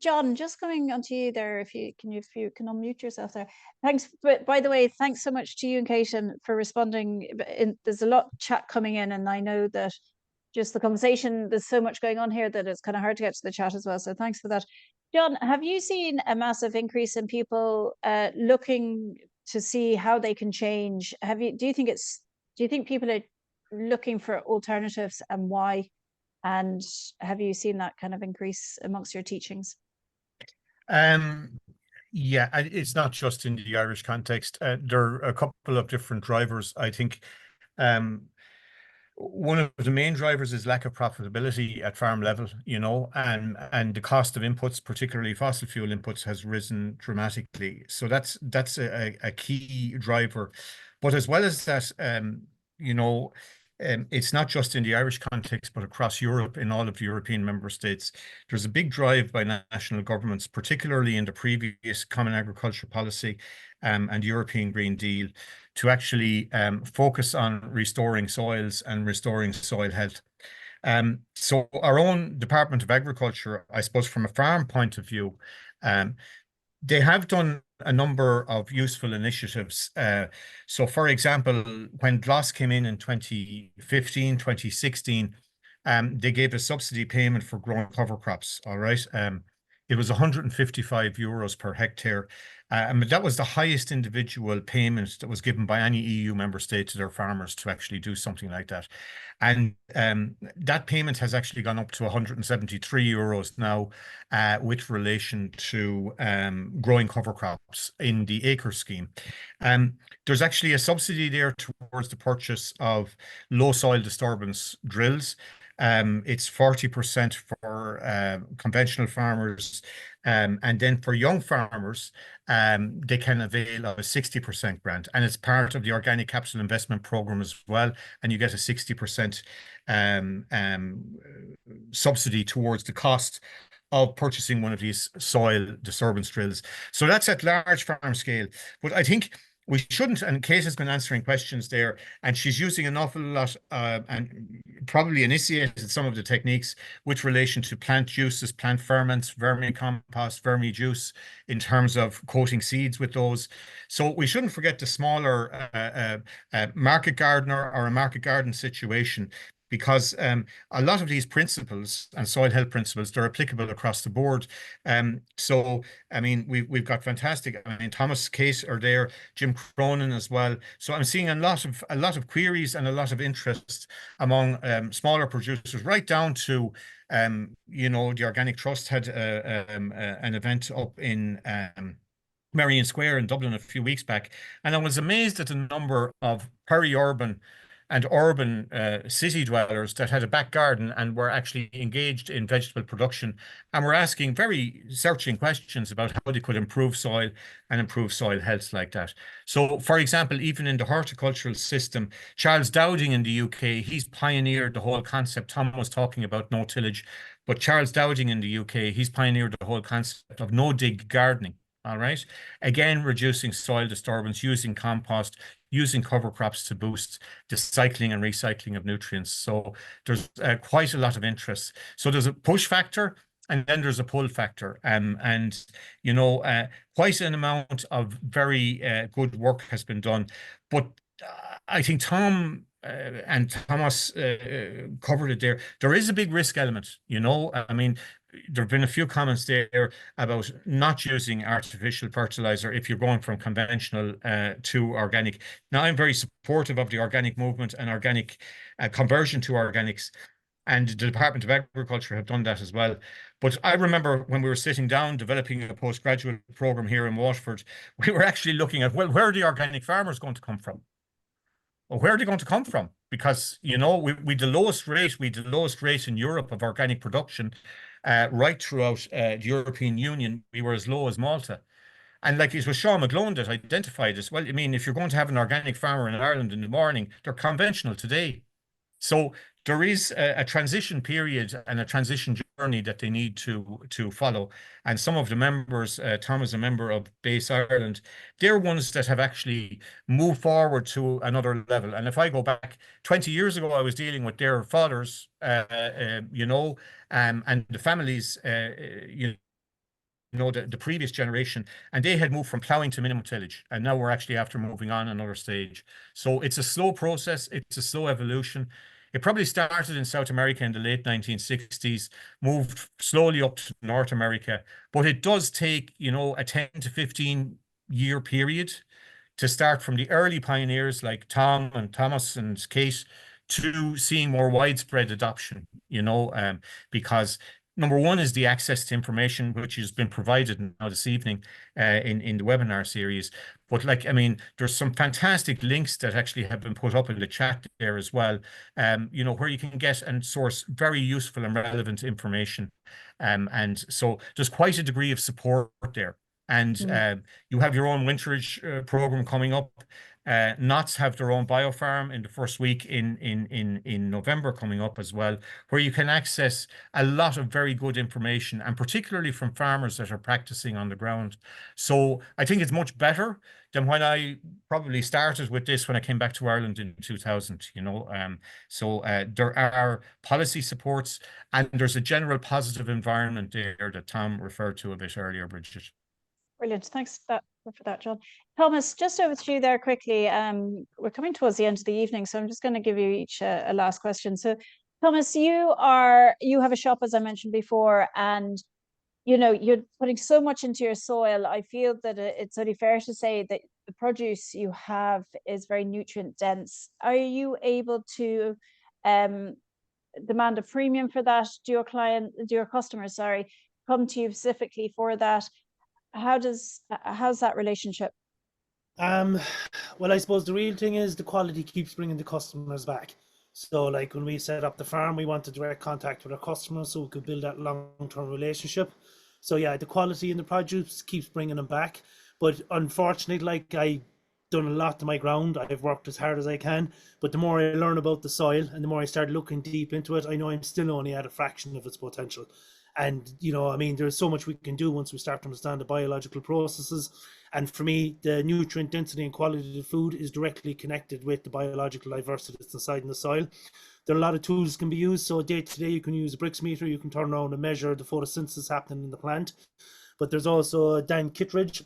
John, just coming on to you there, if you can unmute yourself there. Thanks. But by the way, thanks so much to you and Kate for responding. There's a lot of chat coming in, and I know that just the conversation, there's so much going on here that it's kind of hard to get to the chat as well. So thanks for that. John, have you seen a massive increase in people looking to see how they can change? Do you think people are looking for alternatives, and why? And have you seen that kind of increase amongst your teachings? Yeah, and it's not just in the Irish context. There are a couple of different drivers. I think one of the main drivers is lack of profitability at farm level, you know, and the cost of inputs, particularly fossil fuel inputs, has risen dramatically. So that's a key driver. But as well as that, you know, it's not just in the Irish context, but across Europe, in all of the European member states, there's a big drive by national governments, particularly in the previous Common Agricultural Policy and the European Green Deal, to actually focus on restoring soils and restoring soil health. So our own Department of Agriculture, I suppose from a farm point of view, they have done a number of useful initiatives. So for example, when GLAS came in 2015, 2016, they gave a subsidy payment for growing cover crops, all right? It was 155 euros per hectare. And that was the highest individual payment that was given by any EU member state to their farmers to actually do something like that. And that payment has actually gone up to 173 euros now with relation to growing cover crops in the acre scheme. There's actually a subsidy there towards the purchase of low soil disturbance drills. It's 40% for conventional farmers. And then for young farmers, they can avail of a 60% grant. And it's part of the Organic Capital Investment Programme as well. And you get a 60% subsidy towards the cost of purchasing one of these soil disturbance drills. So that's at large farm scale. But I think we shouldn't, and Kate has been answering questions there, and she's using an awful lot and probably initiated some of the techniques with relation to plant juices, plant ferments, vermicompost, vermi-juice, in terms of coating seeds with those. So we shouldn't forget the smaller market gardener or a market garden situation, because a lot of these principles and soil health principles, they're applicable across the board. So, I mean, we've got fantastic, I mean, Thomas, Kate are there, Jim Cronin as well. So I'm seeing a lot of queries and a lot of interest among smaller producers, right down to, you know, the Organic Trust had an event up in Merrion Square in Dublin a few weeks back. And I was amazed at the number of peri-urban and urban city dwellers that had a back garden and were actually engaged in vegetable production and were asking very searching questions about how they could improve soil and improve soil health like that. So, for example, even in the horticultural system, Charles Dowding in the UK, he's pioneered the whole concept. Tom was talking about no tillage, but Charles Dowding in the UK, he's pioneered the whole concept of no dig gardening. All right. Again, reducing soil disturbance, using compost, using cover crops to boost the cycling and recycling of nutrients. So there's quite a lot of interest. So there's a push factor and then there's a pull factor. And, you know, quite an amount of very good work has been done. But I think Tom and Thomas covered it there. There is a big risk element, you know. I mean, there have been a few comments there about not using artificial fertilizer if you're going from conventional to organic. Now, I'm very supportive of the organic movement and organic conversion to organics, and the Department of Agriculture have done that as well. But I remember when we were sitting down developing a postgraduate program here in Waterford, we were actually looking at, well, where are the organic farmers going to come from? Well, where are they going to come from? Because, you know, we the lowest rate in Europe of organic production. Right throughout the European Union, we were as low as Malta. And like it was Sean McGlone that identified this. Well, I mean, if you're going to have an organic farmer in Ireland in the morning, they're conventional today. So there is a transition period and a transition journey that they need to follow. And some of the members, Tom is a member of Base Ireland, they're ones that have actually moved forward to another level. And if I go back 20 years ago, I was dealing with their fathers, you know, and the families, you know, the previous generation, and they had moved from ploughing to minimum tillage, and now we're actually after moving on another stage. So it's a slow process, it's a slow evolution. It probably started in South America in the late 1960s, moved slowly up to North America, but it does take, you know, a 10 to 15 year period to start from the early pioneers like Tom and Thomas and Kate to seeing more widespread adoption, you know, because number one is the access to information, which has been provided now this evening in the webinar series. But like, I mean, there's some fantastic links that actually have been put up in the chat there as well, you know, where you can get and source very useful and relevant information. And so there's quite a degree of support there. And you have your own winterage program coming up. Knots have their own biofarm in the first week in November coming up as well, where you can access a lot of very good information, and particularly from farmers that are practicing on the ground. So I think it's much better than when I probably started with this when I came back to Ireland in 2000, you know. So there are policy supports, and there's a general positive environment there that Tom referred to a bit earlier, Bridget. Brilliant. Thanks for that, John. Thomas, just over to you there quickly. We're coming towards the end of the evening, so I'm just going to give you each a last question. So, Thomas, you have a shop, as I mentioned before, and you know you're putting so much into your soil. I feel that it's only fair to say that the produce you have is very nutrient dense. Are you able to demand a premium for that? Do your customers, come to you specifically for that? How's that relationship? Well, I suppose the real thing is the quality keeps bringing the customers back. So like when we set up the farm, we wanted direct contact with our customers so we could build that long-term relationship. So yeah, the quality in the produce keeps bringing them back. But unfortunately, like I've done a lot to my ground, I've worked as hard as I can, but the more I learn about the soil and the more I start looking deep into it, I know I'm still only at a fraction of its potential. And, you know, I mean, there's so much we can do once we start to understand the biological processes. And for me, the nutrient density and quality of the food is directly connected with the biological diversity that's inside in the soil. There are a lot of tools that can be used. So day to day, you can use a Brix meter. You can turn around and measure the photosynthesis happening in the plant. But there's also Dan Kittredge.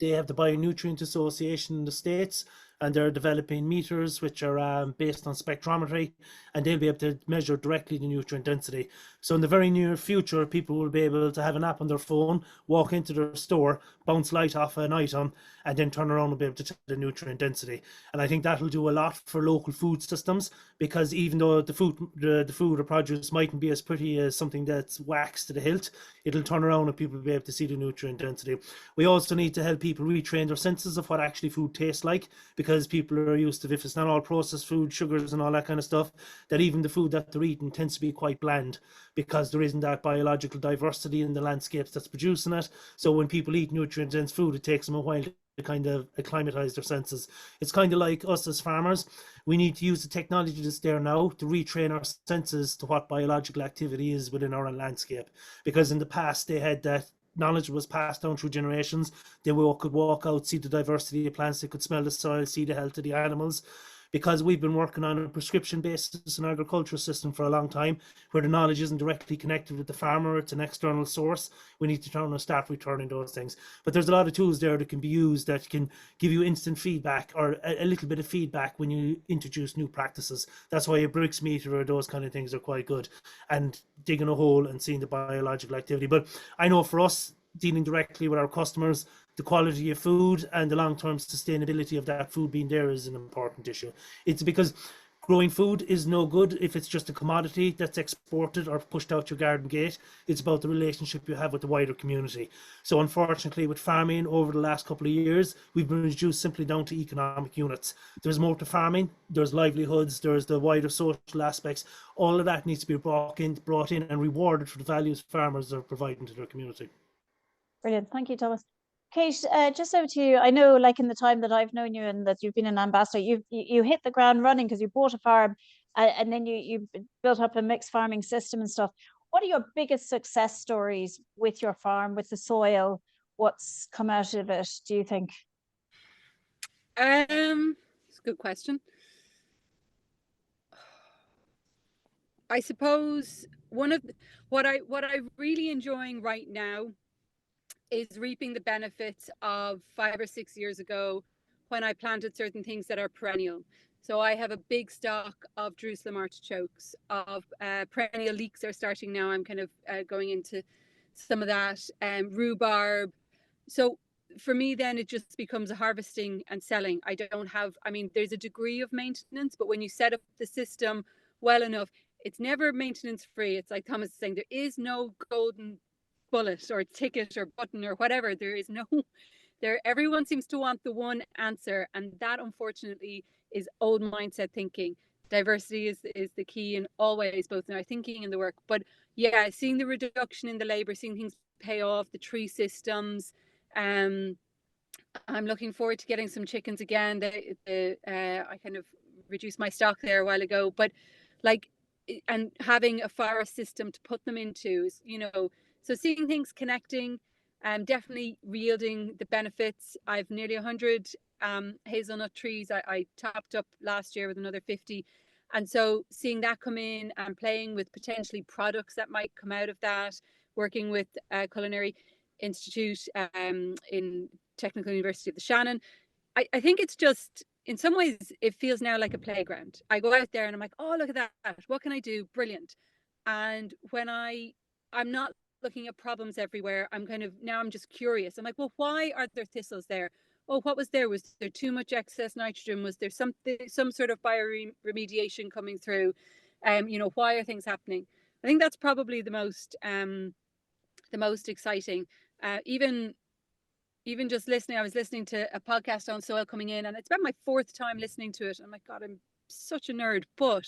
They have the Bionutrient Association in the States, and they're developing meters which are based on spectrometry, and they'll be able to measure directly the nutrient density. So in the very near future, people will be able to have an app on their phone, walk into their store, bounce light off an item, and then turn around and be able to check the nutrient density. And I think that'll do a lot for local food systems, because even though the food or produce mightn't be as pretty as something that's waxed to the hilt, it'll turn around and people will be able to see the nutrient density. We also need to help people retrain their senses of what actually food tastes like, because people are used to, if it's not all processed food, sugars and all that kind of stuff, that even the food that they're eating tends to be quite bland, because there isn't that biological diversity in the landscapes that's producing it. So when people eat nutrient-dense food, it takes them a while to kind of acclimatize their senses. It's kind of like us as farmers. We need to use the technology that's there now to retrain our senses to what biological activity is within our landscape. Because in the past, they had that knowledge was passed down through generations. They could walk out, see the diversity of plants, they could smell the soil, see the health of the animals. Because we've been working on a prescription basis in our agricultural system for a long time, where the knowledge isn't directly connected with the farmer, it's an external source. We need to start returning those things. But there's a lot of tools there that can be used that can give you instant feedback, or a little bit of feedback when you introduce new practices. That's why a Brix meter or those kind of things are quite good, and digging a hole and seeing the biological activity. But I know for us, dealing directly with our customers, the quality of food and the long-term sustainability of that food being there is an important issue. It's because growing food is no good if it's just a commodity that's exported or pushed out your garden gate. It's about the relationship you have with the wider community. So unfortunately, with farming over the last couple of years, we've been reduced simply down to economic units. There's more to farming, there's livelihoods, there's the wider social aspects. All of that needs to be brought in and rewarded for the values farmers are providing to their community. Brilliant. Thank you, Thomas. Kate, just over to you. I know, like in the time that I've known you and that you've been an ambassador, you hit the ground running because you bought a farm and then you built up a mixed farming system and stuff. What are your biggest success stories with your farm, with the soil? What's come out of it, do you think? It's a good question. I suppose one of what I'm really enjoying right now is reaping the benefits of 5 or 6 years ago when I planted certain things that are perennial. So I have a big stock of Jerusalem artichokes, of perennial leeks are starting now. I'm kind of going into some of that, rhubarb. So for me, then it just becomes a harvesting and selling. I don't have, I mean, there's a degree of maintenance, but when you set up the system well enough, it's never maintenance free. It's like Thomas is saying, there is no golden bullet or ticket or button or whatever. There is no, everyone seems to want the one answer. And that, unfortunately, is old mindset thinking. Diversity is the key in always, both in our thinking and the work. But yeah, seeing the reduction in the labor, seeing things pay off, the tree systems. I'm looking forward to getting some chickens again. I kind of reduced my stock there a while ago, but like, and having a forest system to put them into, you know, so seeing things connecting, definitely yielding the benefits. I've nearly 100 hazelnut trees. I topped up last year with another 50. And so seeing that come in and playing with potentially products that might come out of that, working with Culinary Institute in Technical University of the Shannon. I think it's just, in some ways, it feels now like a playground. I go out there and I'm like, oh, look at that. What can I do? Brilliant. And when I'm not looking at problems everywhere, I'm just curious. I'm like, well, why are there thistles there? Oh, what was there? Was there too much excess nitrogen? Was there some sort of bioremediation coming through? You know, why are things happening? I think that's probably the most exciting. Even just listening, I was listening to a podcast on soil coming in, and it's about my 4th time listening to it. I'm like, God, I'm such a nerd. But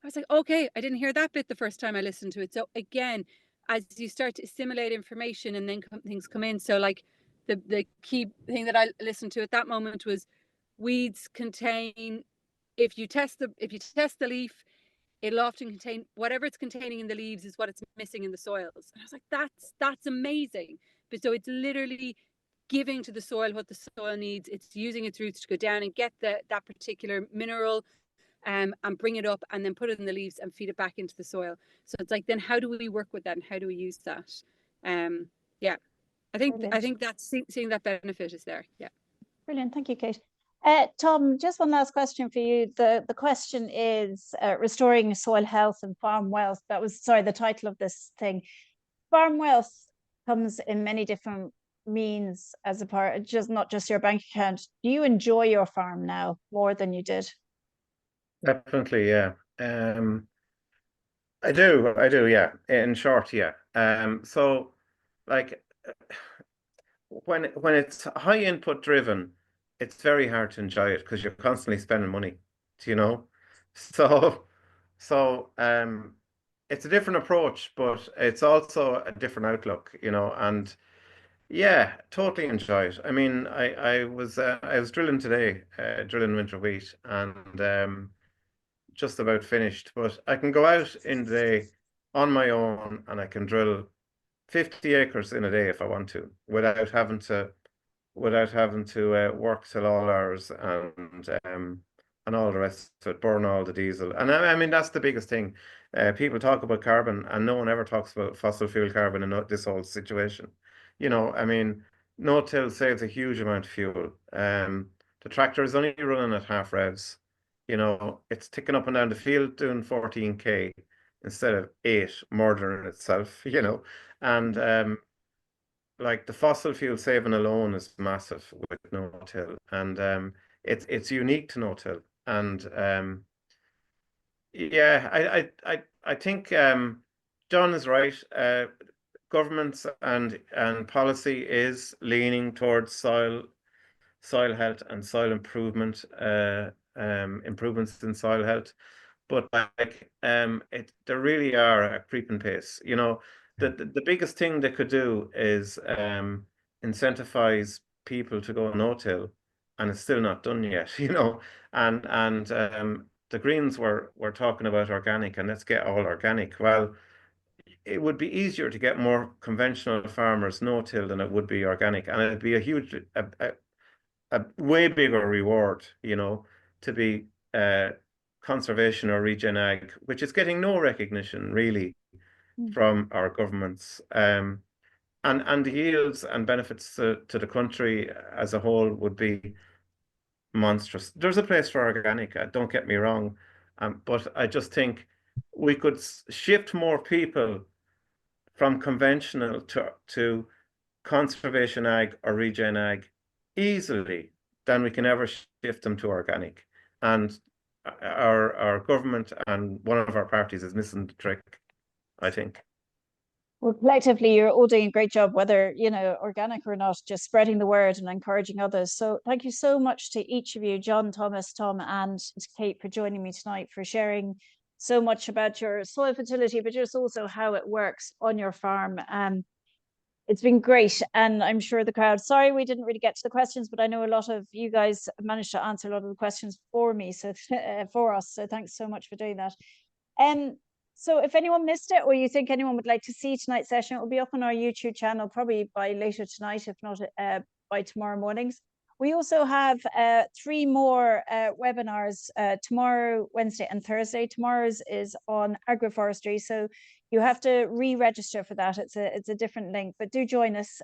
I was like, okay, I didn't hear that bit the first time I listened to it. So again, as you start to assimilate information and then things come in. So like the key thing that I listened to at that moment was weeds contain, if you test the leaf, it'll often contain whatever it's containing in the leaves is what it's missing in the soils. And I was like, that's amazing. But so it's literally giving to the soil what the soil needs. It's using its roots to go down and get that particular mineral and bring it up and then put it in the leaves and feed it back into the soil. So it's like, then how do we work with that and how do we use that? Yeah, I think that's seeing that benefit is there. Yeah. Brilliant. Thank you, Kate. Tom, just one last question for you. The question is restoring soil health and farm wealth. That was, sorry, the title of this thing. Farm wealth comes in many different means as a part, not just your bank account. Do you enjoy your farm now more than you did? Definitely, yeah. I do, yeah. In short, yeah. So like when it's high input driven, it's very hard to enjoy it because you're constantly spending money, you know. So it's a different approach, but it's also a different outlook, you know. And yeah, totally enjoy it. I mean, I was drilling today, drilling winter wheat, and just about finished. But I can go out in the day on my own, and I can drill 50 acres in a day if I want to, without having to work till all hours and all the rest of it, burn all the diesel. And I mean, that's the biggest thing. People talk about carbon, and no one ever talks about fossil fuel carbon in this whole situation. You know, I mean, no-till saves a huge amount of fuel. The tractor is only running at half revs. You know, it's ticking up and down the field doing 14k instead of 8, murdering itself, you know. And like the fossil fuel saving alone is massive with no-till, and it's unique to no-till. And yeah, I think John is right. Governments and policy is leaning towards soil health and soil improvement, improvements in soil health. But like there really are a creeping pace. You know, the biggest thing they could do is incentivize people to go no-till, and it's still not done yet. You know, and the Greens were talking about organic, and let's get all organic. Well, it would be easier to get more conventional farmers no-till than it would be organic, and it'd be a huge, a way bigger reward, you know, to be conservation or regen ag, which is getting no recognition really from our governments. And the yields and benefits to the country as a whole would be monstrous. There's a place for organic, don't get me wrong, but I just think we could shift more people from conventional to conservation ag or regen ag easily, then we can ever shift them to organic. And our government and one of our parties is missing the trick, I think. Well, collectively, you're all doing a great job, whether, you know, organic or not, just spreading the word and encouraging others. So thank you so much to each of you, John, Thomas, Tom, and Kate, for joining me tonight, for sharing so much about your soil fertility, but just also how it works on your farm. It's been great, and I'm sure the crowd, sorry we didn't really get to the questions, but I know a lot of you guys managed to answer a lot of the questions for me, so for us, so thanks so much for doing that. So if anyone missed it, or you think anyone would like to see tonight's session, it will be up on our YouTube channel probably by later tonight, if not by tomorrow mornings. We also have 3 more webinars tomorrow, Wednesday and Thursday. Tomorrow's is on agroforestry, so you have to re-register for that. It's a different link, but do join us.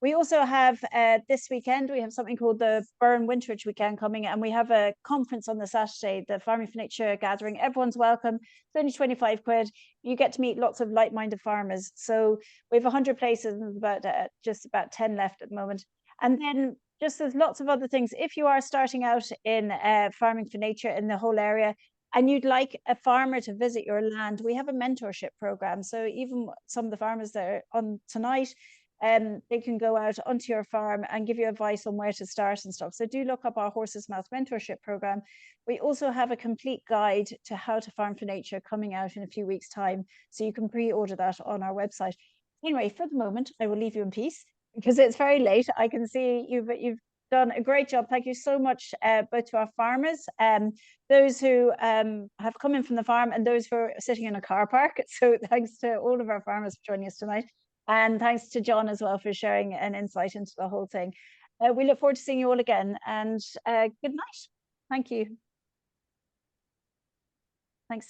We also have this weekend, we have something called the Burn Winterage Weekend coming, and we have a conference on the Saturday, the Farming for Nature gathering. Everyone's welcome. It's only 25 quid. You get to meet lots of like-minded farmers. So we have 100 places and about just about 10 left at the moment. And then just there's lots of other things. If you are starting out in Farming for Nature in the whole area, and you'd like a farmer to visit your land, we have a mentorship program. So even some of the farmers that are on tonight, they can go out onto your farm and give you advice on where to start and stuff. So do look up our Horse's Mouth mentorship program. We also have a complete guide to how to farm for nature coming out in a few weeks' time. So you can pre-order that on our website. Anyway, for the moment, I will leave you in peace because it's very late. I can see you've done a great job. Thank you so much, both to our farmers, those who have come in from the farm, and those who are sitting in a car park. So thanks to all of our farmers for joining us tonight. And thanks to John as well for sharing an insight into the whole thing. We look forward to seeing you all again, and good night. Thank you.